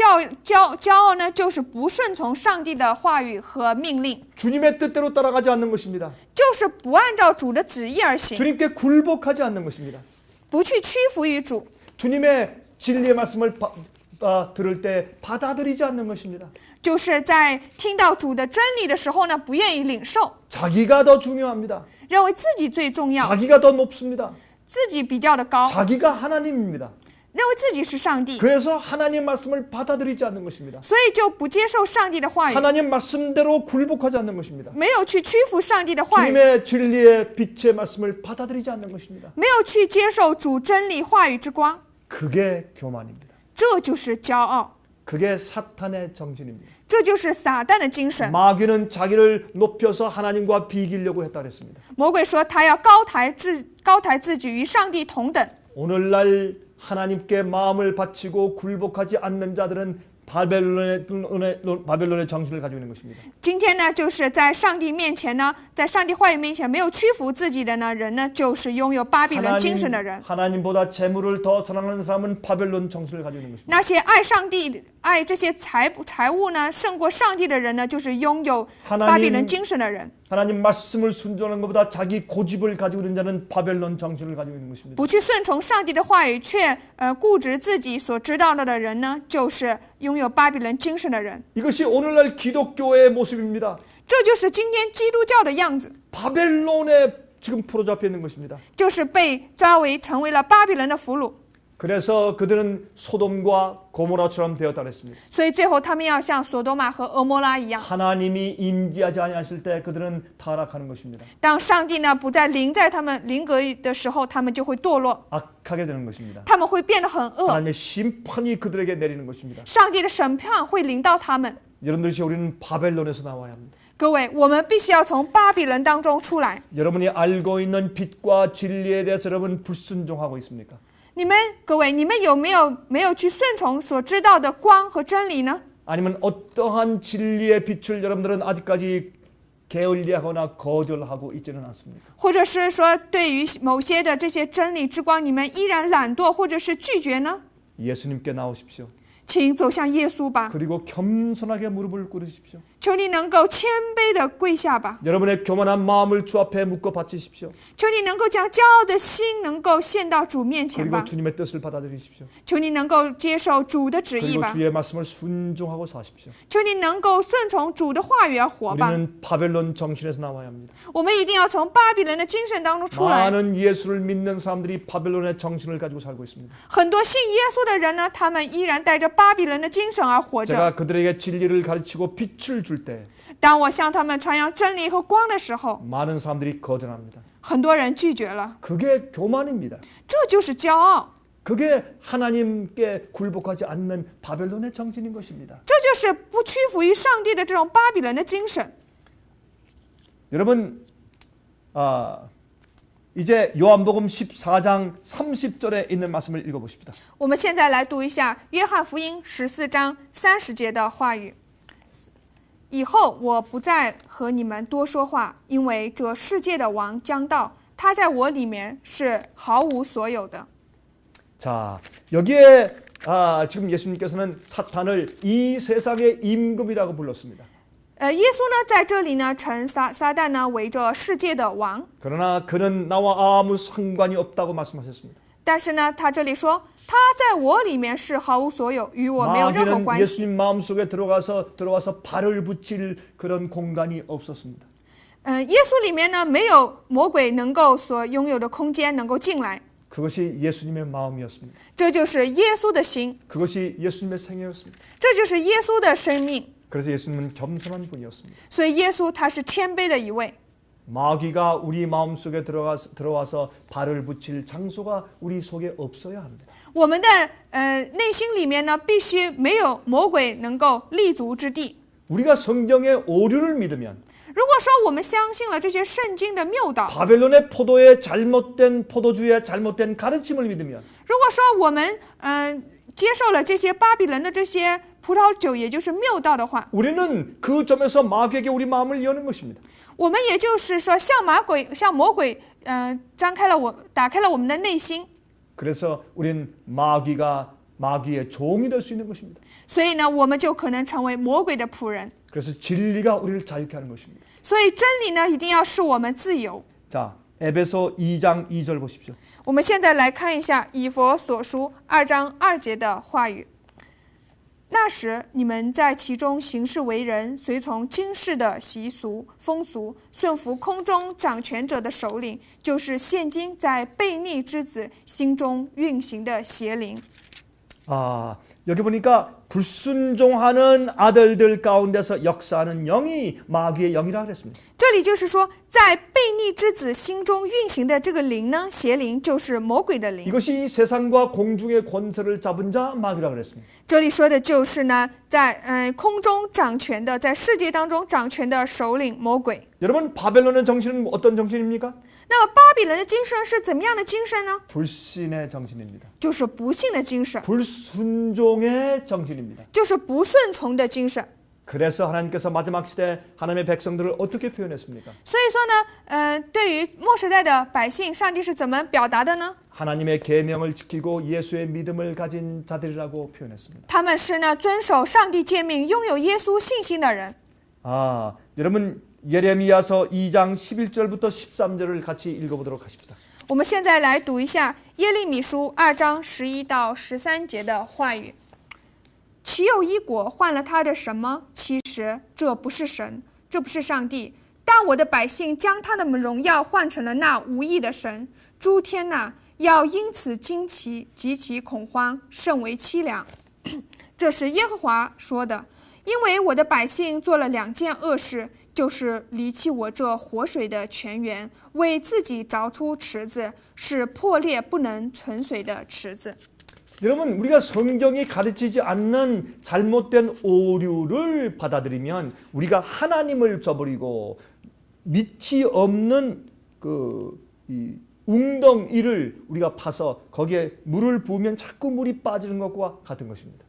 骄傲呢，就是不顺从上帝的话语和命令， 주님의 뜻대로 따라가지 않는 것입니다. 就是不按照主的旨意而行， 주님께 굴복하지 않는 것입니다. 不去屈服于主， 주님의 진리의 말씀을 들을 때 받아들이지 않는 것입니다. 就是在听到主的真理的时候呢，不愿意领受， 자기가 더 중요합니다. 认为自己最重要， 자기가 더 높습니다. 自己比较的高， 자기가 하나님입니다. 认为自己是上帝， 그래서 하나님 말씀을 받아들이지 않는 것입니다. 所以就不接受上帝的话语， 하나님 말씀대로 굴복하지 않는 것입니다. 没有去屈服上帝的话语， 주님의 진리의 빛의 말씀을 받아들이지 않는 것입니다. 没有去接受主真理话语之光， 그게 교만입니다. 这就是骄傲， 그게 사탄의 정신입니다. 这就是撒旦的精神。 마귀는 자기를 높여서 하나님과 비기려고 했다 그랬습니다. 魔鬼说他要高抬自己与上帝同等。 오늘날 하나님께 마음을 바치고 굴복하지 않는 자들은 바벨론의 정신을 가지고 있는 것입니다. 今天呢，就是在上帝面前呢，在上帝话语面前没有屈服自己的呢人呢，就是拥有巴比伦精神的人。 하나님보다 재물을 더 사랑하는 사람은 바벨론 정신을 가지고 있는 것입니다. 那些爱上帝、爱这些财物呢，胜过上帝的人呢，就是拥有巴比伦精神的人。 하나님 말씀을 순종하는 것보다 자기 고집을 가지고 있는 자는 바벨론 정신을 가지고 있는 것입니다. 不去顺从上帝的话语，却固执自己所知道的人呢，就是拥有巴比伦精神的人。 이것이 오늘날 기독교의 모습입니다. 这就是今天基督教的样子， 바벨론에 지금 포로잡혀 있는 것입니다. 就是被抓为成为了巴比伦的俘虏。 그래서 그들은 소돔과 고모라처럼 되었다 그랬습니다. 所以最后他们要像索多玛和俄摩拉一样， 하나님이 임재하지 아니하실 때 그들은 타락하는 것입니다. 当上帝呢不再临在他们临格的时候，他们就会堕落， 악하게 되는 것입니다. 他们会变得很恶， 하나님의 심판이 그들에게 내리는 것입니다. 上帝的审判会临到他们。 여러분들이 우리는 바벨론에서 나와야 합니다. 各位，我们必须要从巴比伦当中出来。 여러분이 알고 있는 빛과 진리에 대해서 여러분 불순종하고 있습니까? 各位，你们有没有去顺从所知道的光和真理呢？ 아니면 어떠한 진리의 빛을 여러분들은 아직까지 게을리하거나 거절하고 있지는 않습니까? 或者是说，对于某些的这些真理之光，你们依然懒惰或者是拒绝呢？ 예수님께 나오십시오. 请走向耶稣吧， 그리고 겸손하게 무릎을 꿇으십시오. 求你能够谦卑的跪下吧， 여러분의 교만한 마음을 주 앞에 묶어 바치십시오. 求你能够将骄傲的心能够献到主面前 그리고 吧， 주님의 뜻을 받아들이십시오. 求你能够接受主的旨意 그리고 吧， 주의 말씀을 순종하고 사십시오. 求你能够顺从主的话语而活吧。 우리는 바벨론 정신에서 나와야 합니다. 我们一定要从巴比伦的精神当中出来。 많은 예수를 믿는 사람들이 바벨론의 정신을 가지고 살고 있습니다. 很多信耶稣的人呢，他们依然带着巴比伦的精神而活着。 제가 그들에게 진리를 가르치고 빛을 줄 때 当我向他们传扬真理和光的时候， 많은 사람들이 거절합니다. 很多人拒绝了， 그게 교만입니다. 这就是骄傲， 그게 하나님께 굴복하지 않는 바벨론의 정신인 것입니다. 这就是不屈服于上帝的这种巴比伦的精神。 여러분, 이제 요한복음 14장 30절에 있는 말씀을 읽어보십시다. 我们现在来读一下约翰福音14章30节的话语。以后我不再和你们多说话，因为这世界的王将到，他在我里面是毫无所有的。 자, 여기에 지금 예수님께서는 사탄을 이 세상의 임금이라고 불렀습니다. 耶稣呢，在这里呢，称撒旦呢为这世界的王， 그러나 그는 나와 아무 상관이 없다고 말씀하셨습니다. 但是呢，他这里说，他在我里面是毫无所有，与我没有任何 마귀는 关系。 예수님 마음속에 들어와서 발을 붙일 그런 공간이 없었습니다. 耶稣里面呢，没有魔鬼能够所拥有的空间能够进来， 그것이 예수님의 마음이었습니다. 这就是耶稣的心， 그것이 예수님의 생애였습니다. 这就是耶稣的生命。 그래서 예수님은 겸손한 분이었습니다. 所以耶稣他是谦卑的一位。 마귀가 우리 마음속에 들어와서 발을 붙일 장소가 우리 속에 없어야 합니다. 我们的内心里面呢，必须没有魔鬼能够立足之地。 우리가 성경의 오류를 믿으면 如果说我们相信了这些圣经的谬导， 바벨론의 포도의 잘못된 포도주의 잘못된 가르침을 믿으면 如果说我们接受了这些巴比伦的这些葡萄酒，也就是谬道的话， 우리는 그 점에서 마귀에게 우리 마음을 여는 것입니다. 我们也就是说向魔鬼打开了我们的内心， 그래서 우리는 마귀의 종이 될 수 있는 것입니다. 所以呢，我们就可能成为魔鬼的仆人。 그래서 진리가 우리를 자유케 하는 것입니다. 所以真理呢，一定要使我们自由。 자, 에베소 2장 2절 보십시오. 我们现在来看一下以弗所书2章2节的话语。那时你们在其中行事为人，随从今世的习俗风俗，顺服空中掌权者的首领，就是现今在悖逆之子心中运行的邪灵。 여기 보니까 불순종하는 아들들 가운데서 역사하는 영이 마귀의 영이라 그랬습니다. 这里就是说，在悖逆之子心中运行的这个灵呢，邪灵就是魔鬼的灵。 이것이 이 세상과 공중의 권세를 잡은 자 마귀라 그랬습니다. 这里说的就是呢，在空中掌权的，在世界当中掌权的首领魔鬼。 여러분 바벨론의 정신은 어떤 정신입니까? 那么巴比伦的精神是怎么样的精神呢？ 불신의 정신입니다. 就是不信的精神， 불순종의 정신입니다. 就是不顺从的精神。 그래서 하나님께서 마지막 시대 하나님의 백성들을 어떻게 표현했습니까? 所以说呢，对于末时代的百姓，上帝是怎么表达的呢？ 하나님의 계명을 지키고 예수의 믿음을 가진 자들이라고 표현했습니다. 他们是呢遵守上帝诫命、拥有耶稣信心的人。 여러분 예레미야서 2장 11절부터 13절을 같이 읽어보도록 하십시다. 我们现在来读一下耶利米书2章11到13节的话语。岂有一国换了他的什么？其实这不是神，这不是上帝。但我的百姓将他的荣耀换成了那无义的神。诸天哪，要因此惊奇，极其恐慌，甚为凄凉。这是耶和华说的，因为我的百姓做了2件恶事，就是离弃我这活水的泉源，为自己凿出池子，是破裂不能存水的池子。 여러분, 우리가 성경이 가르치지 않는 잘못된 오류를 받아들이면 우리가 하나님을 저버리고 밑이 없는 이 웅덩이를 우리가 파서 거기에 물을 부으면 자꾸 물이 빠지는 것과 같은 것입니다.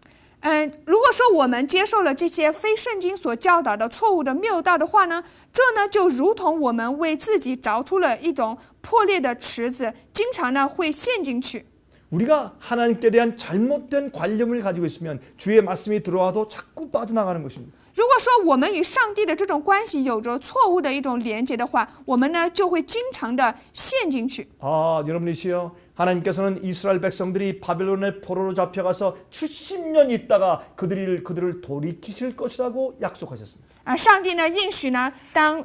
如果说我们接受了这些非圣经所教导的错误的谬道的话呢，这呢就如同我们为自己凿出了一种破裂的池子，经常呢会陷进去。 우리가 하나님께 대한 잘못된 관념을 가지고 있으면 주의 말씀이 들어와도 자꾸 빠져나가는 것입니다. 如果说我们与上帝的这种关系有着错误的一种连接的话，我们呢就会经常的陷进去。 여러분이시여, 하나님께서는 이스라엘 백성들이 바벨론의 포로로 잡혀가서 70년 있다가 그들을 돌이키실 것이라고 약속하셨습니다. 上帝呢应许呢，当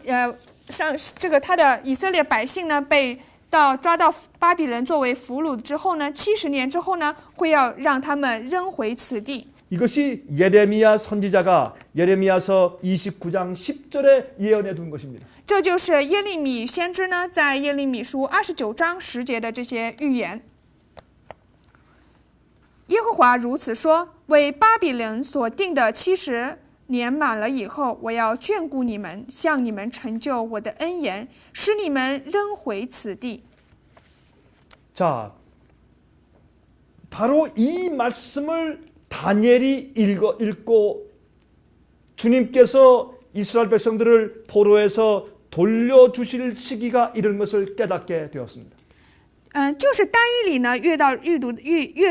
他的以色列百姓呢被抓到巴比伦作为俘虏之后呢，70年之后呢，会要让他们扔回此地。 이것이 예레미야 선지자가 예레미야서 29장 10절에 예언해 둔 것입니다. 这就是耶利米先知呢在耶利米书29章10节的这些预言。耶和华如此说：为巴比伦所定的70年满了以后，我要眷顾你们，向你们成就我的恩言，使你们扔回此地。 자, 바로 이 말씀을 다니엘이 읽고 주님께서 이스라엘 백성들을 포로에서 돌려주실 시기가 이른 것을 깨닫게 되었습니다. 就是单一里呢阅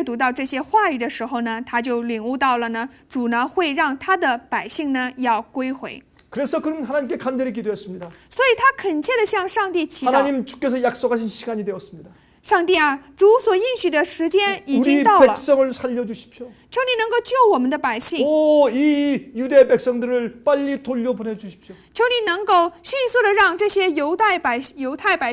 读到这些话语的时候呢，他就领悟到了呢，主呢会让他的百姓呢要归回。 그래서 그는 하나님께 간절히 기도했습니다. 所以他恳切的向上帝祈祷。 하나님, 주께서 약속하신 시간이 되었습니다. 上帝啊，主所应许的时间已经 우리 到了， 백성을 살려주십시오. 求你能够救我们的百姓， 이 유대 백성들을 빨리 돌려보내 주십시오. 求你能够迅速的让这些犹太百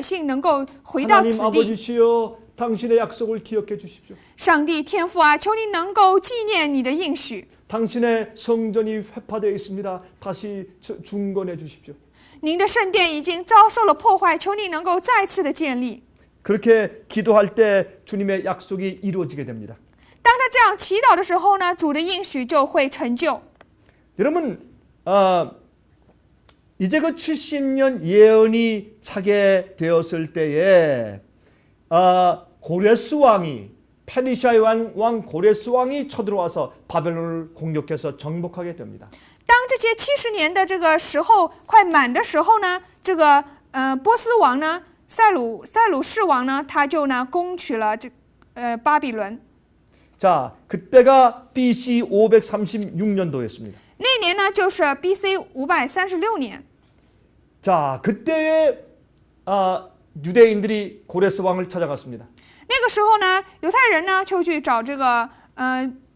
姓能够回到 하나님 此地。 아버지시여, 당신의 약속을 기억해 주십시오. 上帝天父啊，求你能够纪念你的应许， 당신의 성전이 회파되어 있습니다. 다시 중건해 주십시오. 您的圣殿已经遭受了破坏，求你能够再次的建立。 그렇게 기도할 때 주님의 약속이 이루어지게 됩니다. 当他这样祈祷的时候呢，主的应许就会成就。 여러분, 이제 그 70년 예언이 차게 되었을 때에 고레스 왕이 페르시아의 왕 고레스 왕이 쳐들어와서 바벨론을 공격해서 정복하게 됩니다. 当这些70年的这个时候快满的时候呢，这个波斯王呢，塞鲁士王呢，他就呢攻取了巴比伦。 자, 그때가 BC 536년도였습니다. 那年呢就是 BC 536年。 자, 그때에 유대인들이 고레스 왕을 찾아갔습니다. 那个时候呢，犹太人呢就去找这个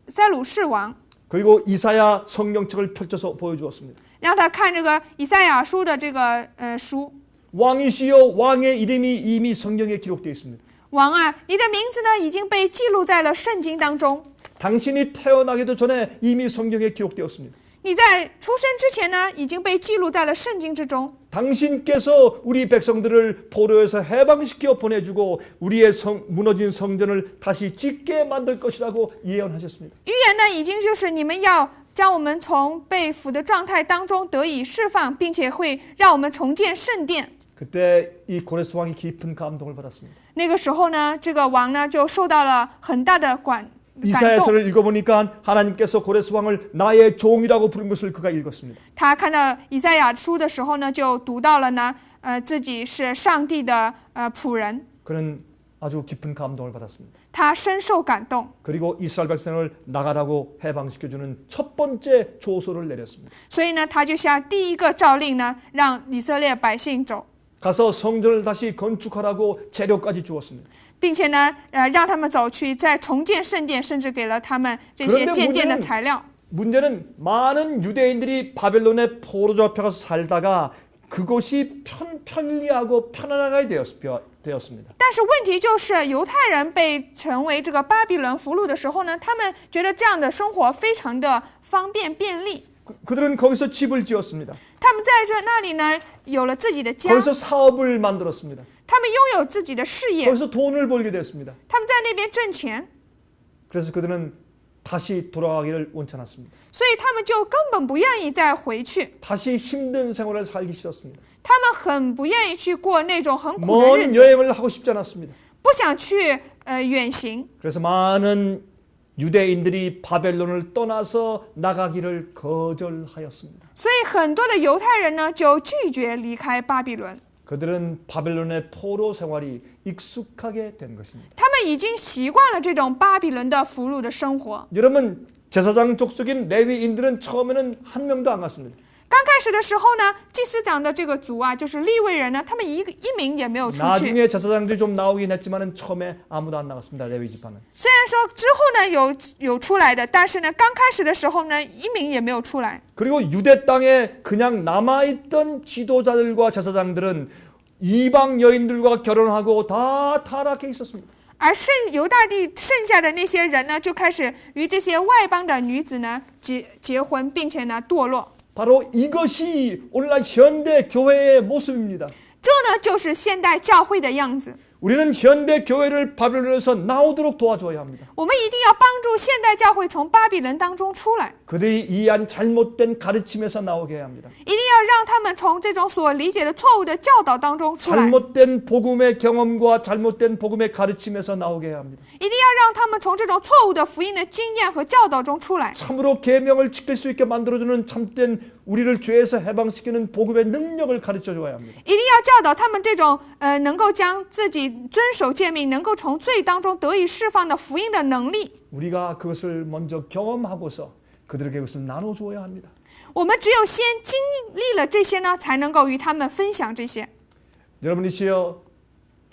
塞鲁士王， 그리고 이사야 성경책을 펼쳐서 보여주었습니다. 让他看这个以赛亚书的这个书。 왕이시여, 왕의 이름이 이미 성경에 기록되어 있습니다. 王啊，你的名字呢已经被记录在了圣经当中。 당신이 태어나기도 전에 이미 성경에 기록되었습니다. 你在出生之前呢，已经被记录在了圣经之中。 당신께서 우리 백성들을 포로에서 해방시켜 보내주고 우리의 무너진 성전을 다시 짓게 만들 것이라고 예언하셨습니다. 预言呢，已经就是你们要将我们从被俘的状态当中得以释放，并且会让我们重建圣殿。 그때 이 고레스 왕이 깊은 감동을 받았습니다. 那个时候呢，这个王呢就受到了很大的感动。 이사야서를 읽어보니까 하나님께서 고레스 왕을 나의 종이라고 부른 것을 그가 읽었습니다. 他看到以赛亚书的时候呢，就读到了呢，自己是上帝的仆人。 그는 아주 깊은 감동을 받았습니다. 他深受感动， 그리고 이스라엘 백성을 나가라고 해방시켜주는 첫 번째 조소를 내렸습니다. 所以呢，他就下第一个诏令呢，让以色列百姓走， 가서 성전을 다시 건축하라고 재료까지 주었습니다. 并且呢，让他们走去再重建圣殿，甚至给了他们这些建殿的材料。 문제는 많은 유대인들이 바벨론에 포로 잡혀가서 살다가 그곳이 편리하고 편안하게 되었습니다. 但是问题就是，犹太人被成为这个巴比伦俘虏的时候呢，他们觉得这样的生活非常的方便便利。 그들은 거기서 집을 지었습니다. 他们在那里呢，有了自己的家， 거기서 사업을 만들었습니다. 他们拥有自己的事业， 거기서 돈을 벌게 됐습니다. 他们在那边挣钱。 그래서 그들은 다시 돌아가기를 원치 않았습니다. 所以他们就根本不愿意再回去， 다시 힘든 생활을 살기 싫었습니다. 他们很不愿意去过那种很苦的日 먼 子， 여행을 하고 싶지 않았습니다. 不想去远行。 그래서 많은 유대인들이 바벨론을 떠나서 나가기를 거절하였습니다. 所以很多的犹太人呢就拒绝离开巴比伦， 그들은 바벨론의 포로 생활이 익숙하게 된 것입니다. 他们已经习惯了这种巴比伦的俘虏的生活。 여러분, 제사장 족속인 레위인들은 처음에는 한 명도 안 갔습니다. 刚开始的时候呢，祭司长的这个族啊，就是利未人呢，他们一名也没有出去。 나중에 제사장들이 좀 나오긴 했지만 처음에 아무도 안 나갔습니다. 레위 지파는. 虽然说之后呢有出来的，但是呢，刚开始的时候呢，一名也没有出来。 그리고 유대 땅에 그냥 남아있던 지도자들과 제사장들은 이방 여인들과 결혼하고 다 타락해 있었습니다. 而犹大地剩下的那些人呢，就开始与这些外邦的女子呢结婚，并且呢堕落。 바로 이것이 오늘날 현대 교회의 모습입니다. 这呢就是现代教会的样子。 우리는 현대 교회를 바벨론에서 나오도록 도와줘야 합니다. 我们一定要帮助现代教会从巴比伦当中出来， 그들이 이해한 잘못된 가르침에서 나오게 해야 합니다. 一定要让他们从这种所理解的错误的教导当中出来， 잘못된 복음의 경험과 잘못된 복음의 가르침에서 나오게 해야 합니다. 一定要让他们从这种错误的福音的经验和教导中出来， 참으로 계명을 지킬 수 있게 만들어주는 참된 우리를 죄에서 해방시키는 복음의 능력을 가르쳐줘야 합니다. 一定要教导他们这种能够将自己遵守诫命，能够从罪当中得以释放的福音的能力。 우리가 그것을 먼저 경험하고서 그들에게 그것을 나눠주어야 합니다. 我们只有先经历了这些呢，才能够与他们分享这些。 여러분이시여,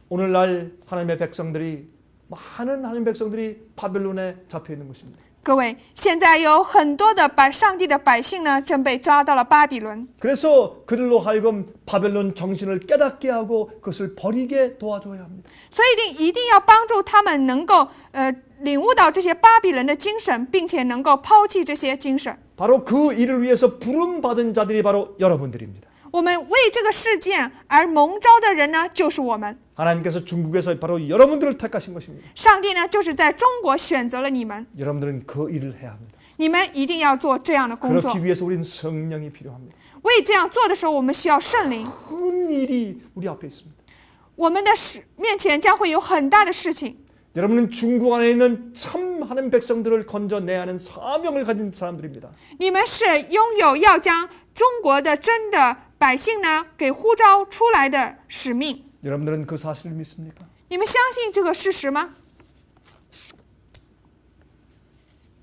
오늘날 하나님의 백성들이 많은 하나님의 백성들이 바벨론에 잡혀 있는 것입니다. 各位，现在有很多的上帝的百姓呢，正被抓到了巴比伦。 그래서 그들로 하여금 바벨론 정신을 깨닫게 하고 그것을 버리게 도와줘야 합니다. 所以一定要帮助他们能够领悟到这些巴比伦的精神，并且能够抛弃这些精神。 바로 그 일을 위해서 부름받은 자들이 바로 여러분들입니다. 我们为这个事件而蒙召的人呢，就是我们。 하나님께서 중국에서 바로 여러분들을 택하신 것입니다. 上帝呢，就是在中国选择了你们， 여러분들은 그 일을 해야 합니다. 你们一定要做这样的工作。 그렇기 위해서 우리는 성령이 필요합니다. 为这样做的时候，我们需要圣灵。 큰 일이 우리 앞에 있습니다. 我们的面前将会有很大的事情。 여러분은 중국 안에 있는 참 하나님 백성들을 건져내야 하는 사명을 가진 사람들입니다. 你们是拥有要将中国的真的百姓呢给呼召出来的使命。 여러분들은 그 사실을 믿습니까? 你们相信这个事实吗？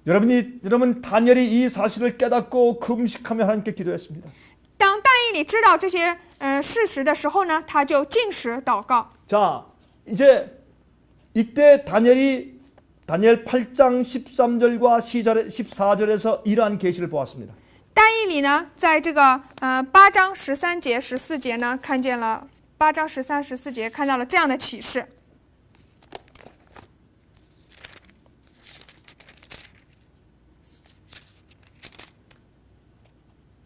여러분 다니엘이 이 사실을 깨닫고 금식하며 하나님께 기도했습니다. 当但以理知道这些事实的时候呢，他就禁食祷告。 자, 이제 이때 다니엘 8장 13절과 14절에서 이러한 계시를 보았습니다. 但以理呢，在这个8章13节、14节呢，看见了8章13、14节看到了这样的启示。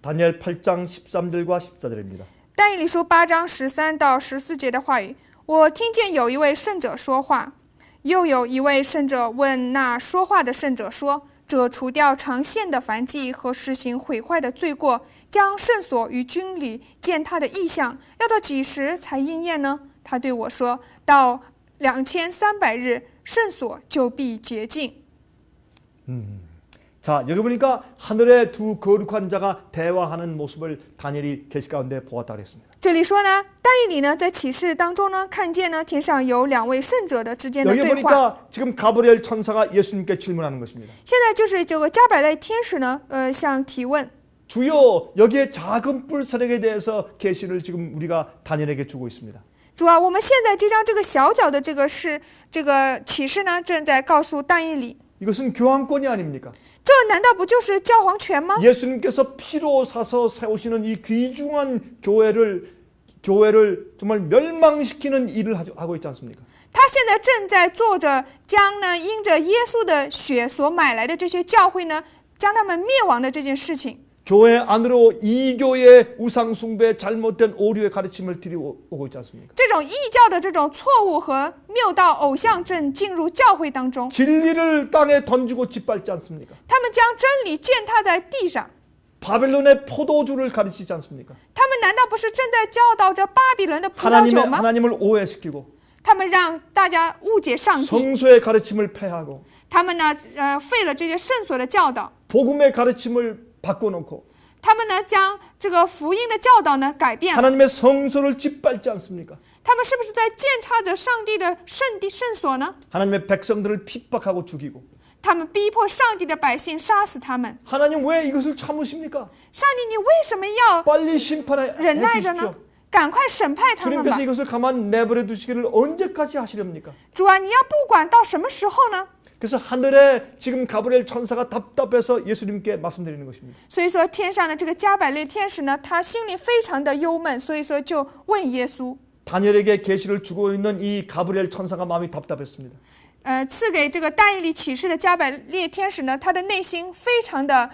다니엘 8장 13절과 14절입니다. 但以理书8章13到14节的话语，我听见有一位圣者说话，又有一位圣者问那说话的圣者说：“这除掉常献的燔祭和实行毁坏的罪过，将圣所与军礼见他的意象，要到几时才应验呢？”他对我说：“到2300日，圣所就必洁净。” 자, 여기 보니까 하늘의 두 거룩한 자가 대화하는 모습을 다니엘이 계시 가운데 보았다 그랬습니다. 这里说呢，但以理呢在启示当中呢，看见呢天上有两位圣者的之间的 여기 对话。 보니까 지금 가브리엘 천사가 예수님께 질문하는 것입니다. 现在就是这个加百列天使呢，向提问。 주여, 여기에 작은 뿔 세력에 대해서 계시를 지금 우리가 다니엘에게 주고 있습니다. 主啊，我们现在这张这个小角的这个启示呢，正在告诉但以理， 이것은 교황권이 아닙니까? 这难道不就是教皇权吗？ 예수님께서 피로 사서 세우시는 이 귀중한 교회를 정말 멸망시키는 일을 하고 있지 않습니까? 他现在正在做着将呢因着耶稣的血所买来的这些教会呢，将他们灭亡的这件事情。 교회 안으로 이교의 우상숭배 잘못된 오류의 가르침을 들이오고 있지 않습니까? 这种异教的这种错误和谬道偶像症进入教会当中， 진리를 땅에 던지고 짓밟지 않습니까? 他们将真理践踏在地上。 바벨론의 포도주를 가르치지 않습니까? 他们难道不是正在教导着巴比伦的葡萄酒吗？ 하나님을 오해시키고 他们让大家误解上帝， 성소의 가르침을 폐하고 他们呢，废了这些圣所的教导， 복음의 가르침을 바꿔놓고 他们呢将这个福音的教导呢改变了。 하나님의 성소를 짓밟지 않습니까? 他们是不是在践踏着上帝的圣所呢？ 하나님의 백성들을 핍박하고 죽이고 他们逼迫上帝的百姓，杀死他们。 하나님 왜 이것을 참으십니까? 上帝，你为什么要 빨리 심판해 忍耐着呢 주십시오. ？赶快审判他们吧 주님께서 ！ 이것을 가만 내버려 두시기를 언제까지 하시렵니까? 主啊，你要不管到什么时候呢？ 그래서 하늘에 지금 가브리엘 천사가 답답해서 예수님께 말씀드리는 것입니다. 所以说，天上的这个加百列天使呢，他心里非常的忧闷，所以说就问耶稣， 다니엘에게 계시를 주고 있는 이 가브리엘 천사가 마음이 답답했습니다. 赐给这个但以理启示的加百列天使呢，他的内心非常的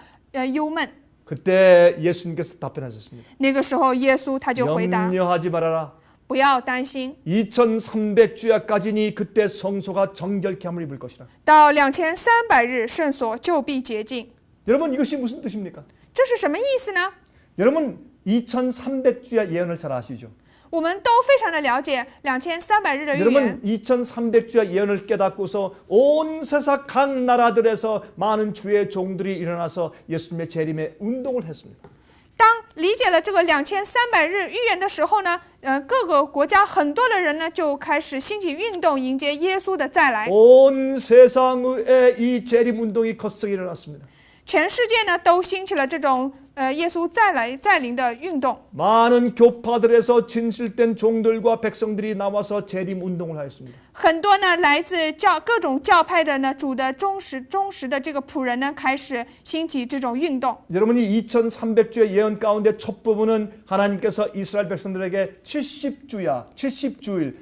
忧闷。 그때 예수님께서 답변하셨습니다. 那个时候，耶稣他就回答： 염려하지 말아라. 不要担心， 2300주야까지니 그때 성소가 정결케 함을 입을 것이라. 到2300日，圣所就必洁净。 여러분 이것이 무슨 뜻입니까? 这是什么意思呢？ 여러분 2300주야 예언을 잘 아시죠? 我们都非常的了解2300日的预言。 여러분 2300주야 예언을 깨닫고서 온 세상 각 나라들에서 많은 주의 종들이 일어나서 예수님의 재림의 운동을 했습니다. 当理解了这个2300日预言的时候呢，各个国家很多的人呢就开始兴起运动，迎接耶稣的再来。 온 세상에 이 재림 운동이 거세게 일어났습니다. 全世界呢都兴起了这种耶稣再临的运动。 많은 교파들에서 진실된 종들과 백성들이 나와서 재림 운동을 하였습니다. 很多呢来自各种教派的呢主的忠实的这个仆人呢开始兴起这种运动。 여러분이 2300주의 예언 가운데 첫 부분은 하나님께서 이스라엘 백성들에게 70주일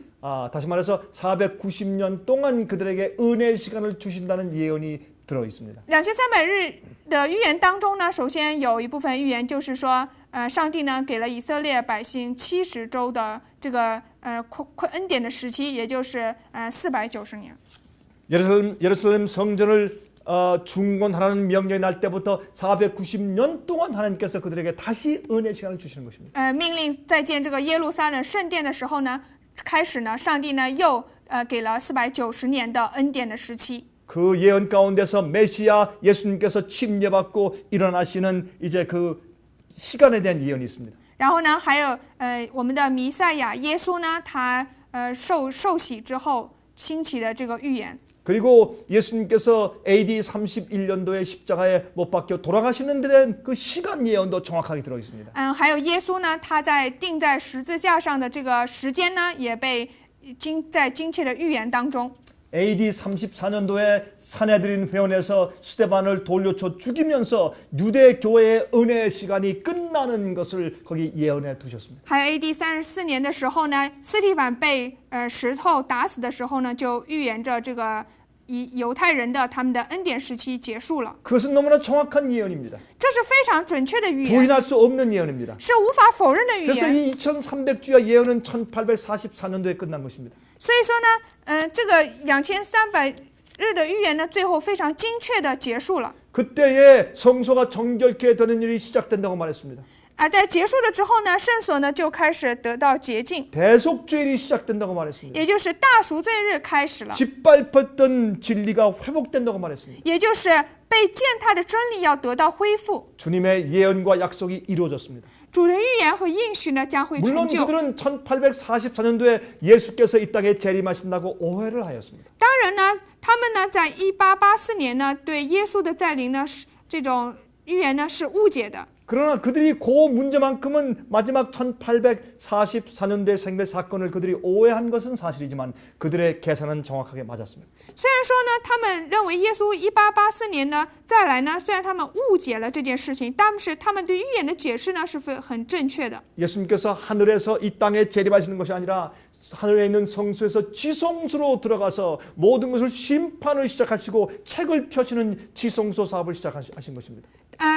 다시 말해서 490년 동안 그들에게 은혜의 시간을 주신다는 예언이 들어 있습니다. 2300日的预言当中呢，首先有一部分预言就是说，上帝呢给了以色列百姓70周的这个恩典的时期，也就是490年。 예루살렘 성전을 중건하라는 명령이 날 때부터 490년 동안 하나님께서 그들에게 다시 은혜 시간을 주시는 것입니다. 命令再建这个耶路撒冷圣殿的时候呢，开始呢，上帝呢又给了490年的恩典的时期。 그 예언 가운데서 메시아 예수님께서 침례받고 일어나시는 이제 그 시간에 대한 예언이 있습니다. 然后呢，还有我们的弥赛亚耶稣呢，他受洗之后兴起的这个预言。 그리고 예수님께서 AD 31년도에 십자가에 못 박혀 돌아가시는 데 대한 그 시간 예언도 정확하게 들어 있습니다. 还有耶稣呢，他在钉在十字架上的这个时间呢，也被在精切的预言当中。 AD 34년도에 산헤드린 회원에서 스데반을 돌려쳐 죽이면서 유대 교회의 은혜의 시간이 끝나는 것을 거기 예언해 두셨습니다. 还有 AD 34年的时候呢，斯提反被石头打死的时候呢，就预言着这个犹太人的他们的恩典时期结束了。 그것은 너무나 정확한 예언입니다. 这是非常准确的预言， 부인할 수 없는 예언입니다. 是无法否认的预 그래서 言。 이 2300주야 예언은 1844년도에 끝난 것입니다. 所以说呢，这个2300日的预言呢，最后非常精确的结束了。 그때에 성소가 정결케 되는 일이 시작된다고 말했습니다. 在结束了之后呢，圣所呢就开始得到洁净， 대속죄일이 시작된다고 말했습니다. 也就是大赎罪日开始了， 짓밟혔던 진리가 회복된다고 말했습니다. 也就是被践踏的真理要得到恢复。 주님의 예언과 약속이 이루어졌습니다. 主的预言和应许呢将会 물론 成就。 그들은 1844년도에 예수께서 이 땅에 재림하신다고 오해를 하였습니다. 当然呢，他们呢在1884年呢对耶稣的再临呢是这种预言呢是误解的。 그러나 그들이 그 문제만큼은 마지막 1844년도에 생길 사건을 그들이 오해한 것은 사실이지만 그들의 계산은 정확하게 맞았습니다. 虽然说呢，他们认为耶稣1884年呢再来呢，虽然他们误解了这件事情，但是他们对预言的解释呢是很正确的。 예수님께서 하늘에서 이 땅에 재림하시는 것이 아니라 하늘에 있는 성소에서 지성소로 들어가서 모든 것을 심판을 시작하시고 책을 펴시는 지성소 사업을 시작하신 것입니다.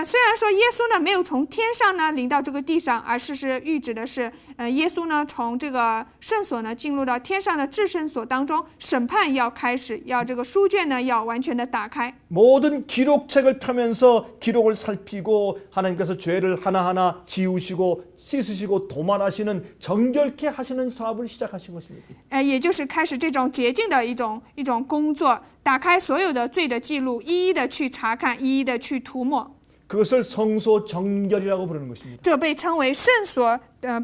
虽然说耶稣呢没有从天上呢临到这个地上，而是预指的是，耶稣呢从这个圣所呢进入到天上的至圣所当中，审判要开始，要这个书卷呢要完全的打开。 모든 기록책을 펴면서 기록을 살피고 하나님께서 죄를 하나하나 지우시고 씻으시고 도말하시는 정결케 하시는 사업을 시작하신 것입니다. 也就是开始这种洁净的一种工作，打开所有的罪的记录，一一的去查看，一一的去涂抹。 그것을 성소 정결이라고 부르는 것입니다. 这被称为圣所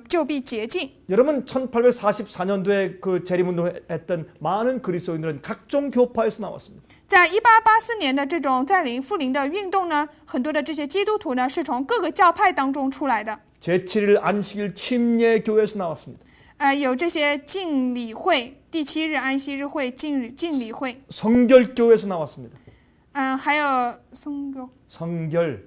就必洁净。 여러분 1844년도에 그 재림운동을 했던 많은 그리스도인들은 각종 교파에서 나왔습니다. 在1884年的这种在领复临的运动呢，很多的这些基督徒呢是从各个教派当中出来的。 제7일 안식일 침례교회에서 나왔습니다. 有这些敬礼会，第7日安息日会、敬礼会。 성결교회에서 나왔습니다. 还有성결교회.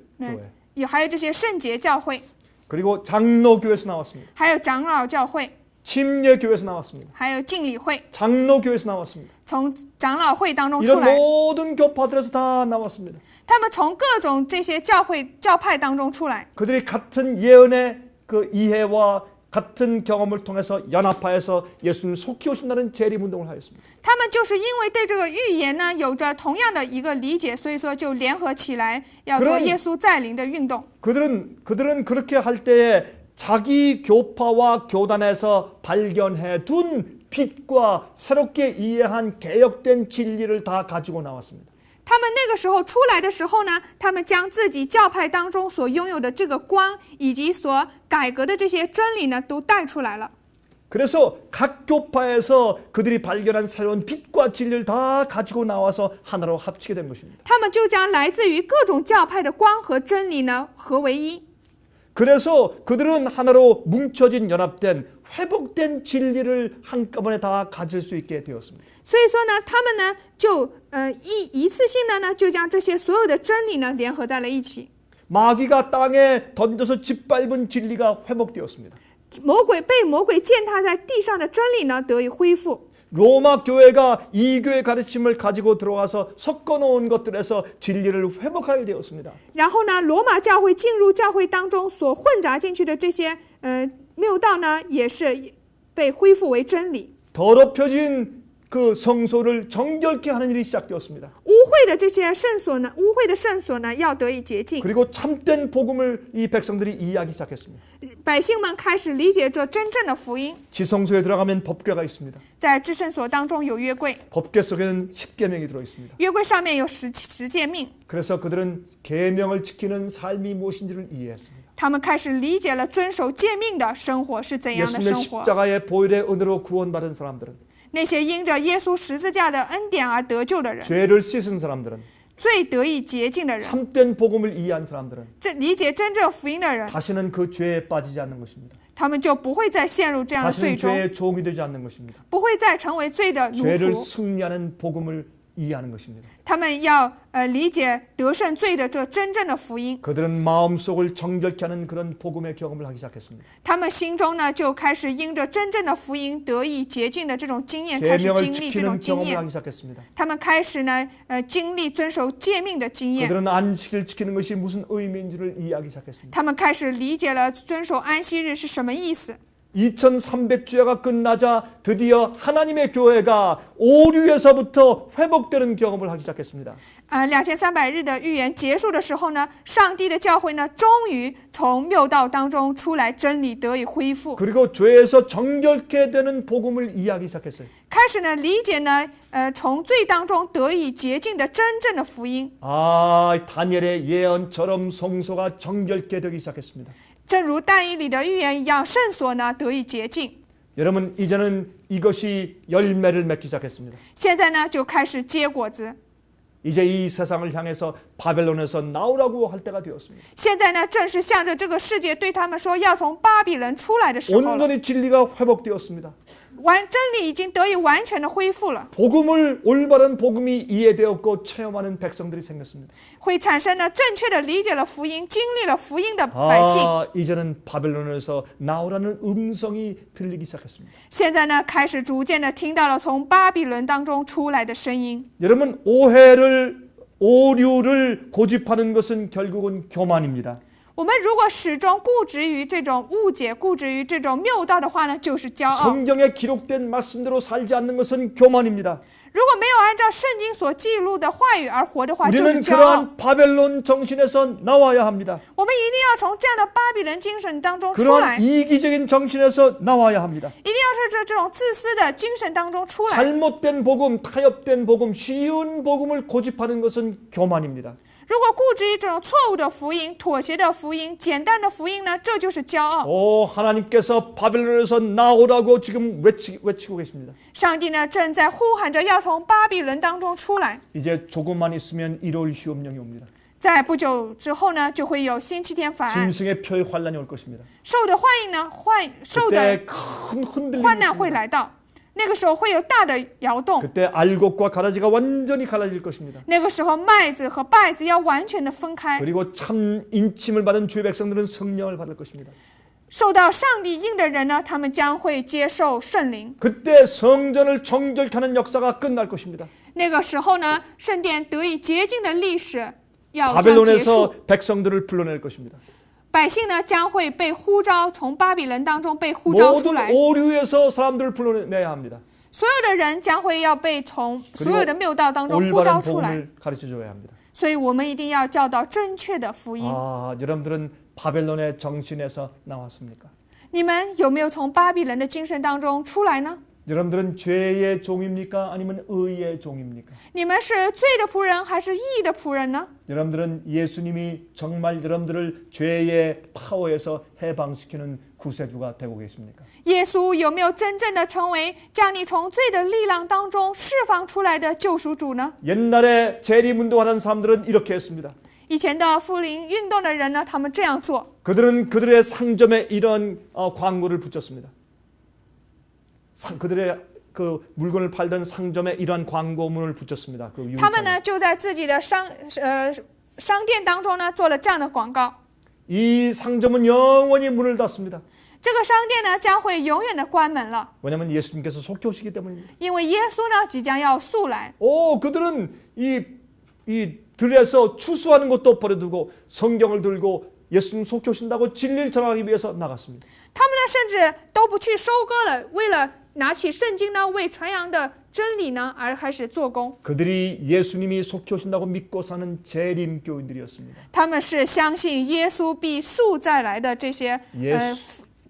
还有这些圣洁教会， 그리고 장로교회에서 나왔습니다. 还有长老教会， 침례교회에서 나왔습니다. 还有敬礼会， 장로교회에서 나왔습니다. 从长老会当中出 이런 来。 모든 교파들에서 다 나왔습니다. 他们从各种这些教派当中出来。 그들이 같은 예언의 그 이해와 같은 경험을 통해서 연합하여서 예수님 속히 오신다는 재림운동을 하였습니다. 他们就是因为对这个预言呢有着同样的一个理解，所以说就联合起来要做耶稣再临的运动。 그들은 그렇게 할 때에 자기 교파와 교단에서 발견해 둔 빛과 새롭게 이해한 개혁된 진리를 다 가지고 나왔습니다. 他们那个时候出来的时候呢，他们将自己教派当中所拥有的这个光，以及所改革的这些真理呢，都带出来了。 그래서 각 교파에서 그들이 발견한 새로운 빛과 진리를 다 가지고 나와서 하나로 합치게 된 것입니다. 他们就将来自于各种教派的光和真理呢合为一。 그래서 그들은 하나로 뭉쳐진 연합된 회복된 진리를 한꺼번에 다 가질 수 있게 되었습니다. 所以说呢，他们呢就一次性的呢就将这些所有的真理呢联合在了一起。 마귀가 땅에 던져서 짓밟은 진리가 회복되었습니다. 被魔鬼践踏在地上的真理呢得以恢复。 로마 교회가 이교의 가르침을 가지고 들어와서 섞어놓은 것들에서 진리를 회복하게 되었습니다. 然后呢，罗马教会进入教会当中所混杂进去的这些谬道呢，也是被恢复为真理。 더럽혀진 그 성소를 정결케 하는 일이 시작되었습니다. 污秽的这些圣所呢，污秽的圣所呢，要得以洁净。 그리고 참된 복음을 이 백성들이 이해하기 시작했습니다. 百姓们开始理解这真正的福音。 지성소에 들어가면 법궤가 있습니다. 在至圣所当中有约柜， 법궤 속에는 십계명이 들어 있습니다. 约柜上面有十诫命。 그래서 그들은 계명을 지키는 삶이 무엇인지를 이해했습니다. 他们开始理解了遵守诫命的生活是怎样的 예수님의 生活。 십자가의 보혈의 은혜로 구원받은 사람들은 那些因着耶稣十字架的恩典而得救的人， 죄를 씻은 사람들은 最得以洁净的人， 참된 복음을 이해한 사람들은 理解真正福音的人， 다시는 그 죄에 빠지지 않는 것입니다. 他们就不会再陷入这样的罪 다시는 中， 죄의 종이 되지 않는 것입니다. 不会再成为罪的奴 죄를 仆。 승리하는 복음을 이해하는 것입니다. 他们要理解得胜罪的这真正的福音。 그들은 마음속을 정결케 하는 그런 복음의 경험을 하기 시작했습니다. 他们心中呢就开始因着真正的福音得以洁净的这种经验，开始 계명을 经历这种 지키는 经 경험을 验。 하기 시작했습니다. 他们开始呢经历遵守诫命的经验。 그들은 안식일 지키는 것이 무슨 의미인지를 이해하기 시작했습니다. 他们开始理解了遵守安息日是什么意思。 2300주야가 끝나자 드디어 하나님의 교회가 오류에서부터 회복되는 경험을 하기 시작했습니다. 2300日的预言结束的时候呢，上帝的教会呢，终于从谬道当中出来，真理得以恢复， 그리고 죄에서 정결케 되는 복음을 이해하기 시작했어요. 开始呢理解呢，从罪当中得以洁净的真正的福音。 다니엘의 예언처럼 성소가 정결케 되기 시작했습니다. 正如但以理的预言一样，圣所呢得以洁净。 여러분 이제는 이것이 열매를 맺기 시작했습니다. 现在呢就开始结果子。 이제 이 세상을 향해서 바벨론에서 나오라고 할 때가 되었습니다. 现在呢正是向着这个世界对他们说要从巴比伦出来的时候了。 온전히 진리가 회복되었습니다. 真理已经得以完全的恢复了， 복음을 올바른 복음이 이해되었고 체험하는 백성들이 생겼습니다. 会产生了正确的理解了福音，经历了福音的百姓。 이제는 바벨론에서 나오라는 음성이 들리기 시작했습니다. 现在呢，开始逐渐的听到了从巴比伦当中出来的声音。 여러분, 오류를 고집하는 것은 결국은 교만입니다. 我们如果始终固执于这种误解，固执于这种谬道的话呢，就是骄傲。 성경에 기록된 말씀대로 살지 않는 것은 교만입니다. 如果没有按照圣经所记录的话语而活的话，就是 우리는 骄傲。 그러한 바벨론 정신에서 나와야 합니다. 我们一定要从这样的巴比伦精神当中出来， 그러한 이기적인 정신에서 나와야 합니다. 一定要是这种自私的精神当中出来。 잘못된 복음, 타협된 복음, 쉬운 복음을 고집하는 것은 교만입니다. 如果固执于这种错误的福音、妥协的福音、简单的福音呢，这就是骄傲。 하나님께서 바벨론에서 나오라고 지금 외치고 계십니다. 上帝呢，正在呼喊着要从巴比伦当中出来。 이제 조금만 있으면 1월 시험령이 옵니다. 在不久之后呢，就会有星期天法案， 짐승의 표의 환란이 올 것입니다. 受的患疫呢，受的 그때 큰 흔들림이 患难会 있습니다. 来到，那个时候会有大的摇动。 그때 알곡과 가라지가 완전히 갈라질 것입니다. 那个时候麦子和稗子要完全的分开。 그리고 참 인침을 받은 주의 백성들은 성령을 받을 것입니다. 受到上帝应的人呢，他们将会接受圣灵。 그때 성전을 정결케 하는 역사가 끝날 것입니다. 那个时候呢，圣殿得以洁净的历史要将结束， 바벨론에서 백성들을 불러낼 것입니다. 百姓呢将会被呼召，从巴比伦当中被呼召出 모든 来。 오류에서 사람들을 불러내야 합니다. 所有的人将会要被从所有的谬道当中呼召 올바른 出来， 복음을 가르쳐줘야 합니다. 所以我们一定要教导正确的福音。 여러분들은 바벨론의 정신에서 나왔습니까? 你们有没有从巴比伦的精神当中出来呢？ 여러분들은 죄의 종입니까? 아니면 의의 종입니까? 你们是罪的仆人还是义的仆人呢？ 여러분들은 예수님이 정말 여러분들을 죄의 파워에서 해방시키는 구세주가 되고 계십니까? 耶稣有没有真正的成为将你从罪的力量当中释放出来的救赎主呢？ 옛날에 재림운동하던 사람들은 이렇게 했습니다. 以前的复临运动的人呢，他们这样做， 그들은 그들의 상점에 이런 광고를 붙였습니다. 그들의 그 물건을 팔던 상점에 이러한 광고문을 붙였습니다. 그 他们呢就在自己的商店当中呢做了这样的广告。 이 상점은 영원히 문을 닫습니다. 这个商店呢将会永远的关门了， 왜냐하면 예수님께서 속히 오시기 때문입니다. 因为耶稣呢即将要速来。 그들은 이 들에서 추수하는 것도 버려두고 성경을 들고 예수님 속히 오신다고 진리를 전하기 위해서 나갔습니다. 他们呢甚至都不去收割了，为了拿起圣经呢为传扬的真理呢而开始做工。 그들이 예수님이 속히 오신다고 믿고 사는 재림 교인들이었습니다. 他们是相信耶稣必速再来的这些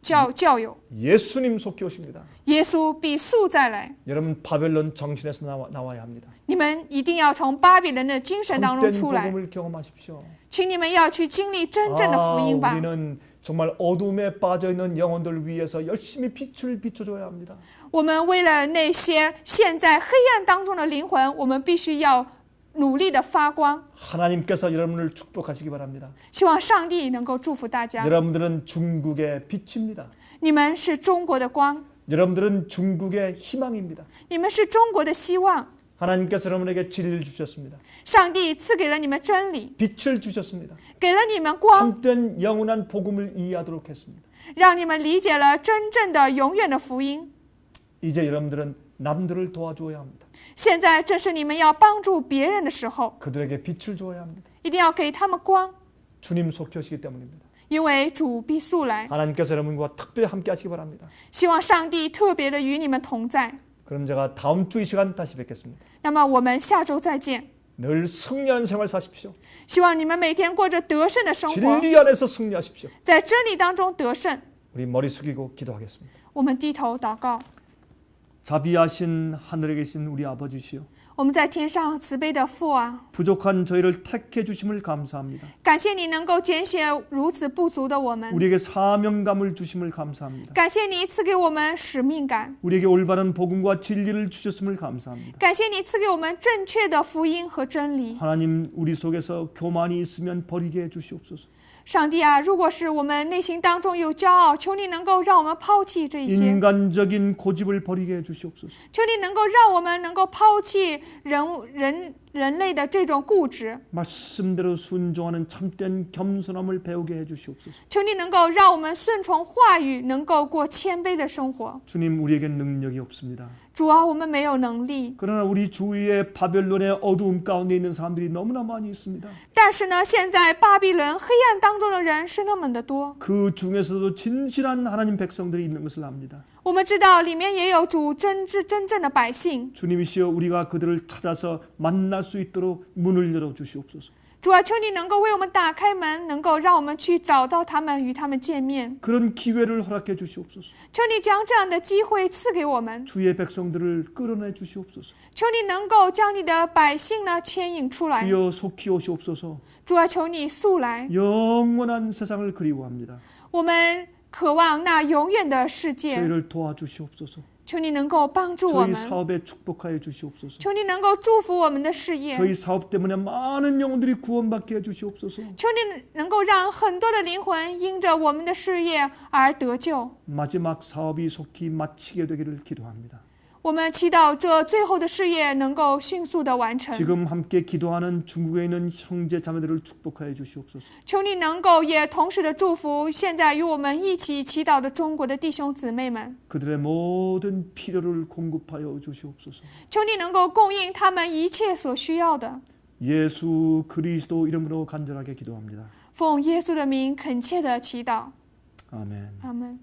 教友。 예수님 속히 오십니다. 耶稣必速再来， 여러분 바벨론 정신에서 나와야 합니다. 你们一定要从巴比伦的精神当中 참된 出来， 복음을 경험하십시오. 请你们要去经历真正的福音吧。 우리는 정말 어둠에 빠져 있는 영혼들 위해서 열심히 빛을 비춰줘야 합니다. 我们为了那些陷在黑暗当中的灵魂，我们必须要努力的发光。 하나님께서 여러분을 축복하시기 바랍니다. 希望上帝能够祝福大家。 여러분들은 중국의 빛입니다. 你们是中国的光， 여러분들은 중국의 희망입니다. 你们是中国的希望。 하나님께서 여러분에게 진리를 주셨습니다. 上帝赐给了你们真理， 빛을 주셨습니다. 给了你们光， 참된 영원한 복음을 이해하도록 했습니다. 让你们理解了真正的永远的福音。 이제 여러분들은 남들을 도와주어야 합니다. 现在正是你们要帮助别人的时候， 그들에게 빛을 주어야 합니다. 一定要给他们光， 주님 속히 오시기 때문입니다. 因为主必速来。 하나님께서 여러분과 특별히 함께 하시기 바랍니다. 希望上帝特别的与你们同在。 그럼 제가 다음 주 이 시간 다시 뵙겠습니다. 那么我们下周再见。 늘 승리하는 생활 사십시오. 希望你们每天过着得胜的生活， 진리 안에서 승리하십시오. 在真理当中得胜。 우리 머리 숙이고 기도하겠습니다. 我们低头祷告。 자비하신 하늘에 계신 우리 아버지시여, 我们在天上慈悲的父啊， 부족한 저희를 택해 주심을 감사합니다. 感谢你能够拣选如此不足的我们， 우리에게 사명감을 주심을 감사합니다. 感谢你赐给我们使命感， 우리에게 올바른 복음과 진리를 주셨음을 감사합니다. 感谢你赐给我们正确的福音和真理。 하나님, 우리 속에서 교만이 있으면 버리게 해 주시옵소서. 上帝啊，如果是我们内心当中有骄傲，求你能够让我们抛弃这一些， 인간적인 고집을 버리게 해주시옵소서. 求你能够让我们能够抛弃人类的这种固执， 말씀대로 순종하는 참된 겸손함을 배우게 해주시옵소서. 求你能够让我们顺从话语，能够过谦卑的生活。 주님, 우리에겐 능력이 없습니다. 主啊，我们没有能力， 그러나 우리 주위에 바벨론의 어두움 가운데 있는 사람들이 너무나 많이 있습니다. 但是呢，现在巴比伦黑暗当中的人是那么的多。 그 중에서도 진실한 하나님 백성들이 있는 것을 압니다. 我们知道里面也有主真正的百姓。 주님이시여, 우리가 그들을 찾아서 만날 수 있도록 문을 열어 주시옵소서. 主啊，求你能够为我们打开门，能够让我们去找到他们，与他们见面。 그런 기회를 허락해 주시옵소서. 求你将这样的机会赐给我们， 주의 백성들을 끌어내 주시옵소서. 求你能够将你的百姓呢牵引出来。 주여, 속히 오시옵소서. 主啊，求你速来， 영원한 세상을 그리워합니다. 我们渴望那永远的世界。 저희를 도와주시옵소서. 求你能够帮助我 저희 们， 사업에 축복하여 주시옵소서. 求你能够祝福我们的事业， 저희 사업 때문에 많은 영혼들이 구원받게 해주시옵소서. 求你能够让很多的灵魂因着我们的事业而得救。 마지막 사업이 속히 마치게 되기를 기도합니다. 我们祈祷这最后的事业能够迅速的完成。 지금 함께 기도하는 중국에 있는 형제 자매들을 축복하여 주시옵소서. 求你能够也同时的祝福现在与我们一起祈祷的中国的弟兄姊妹们， 그들의 모든 필요를 공급하여 주시옵소서. 求你能够供应他们一切所需要的。 예수 그리스도 이름으로 간절하게 기도합니다. 奉耶稣的名恳切的祈祷， 아멘. 阿门。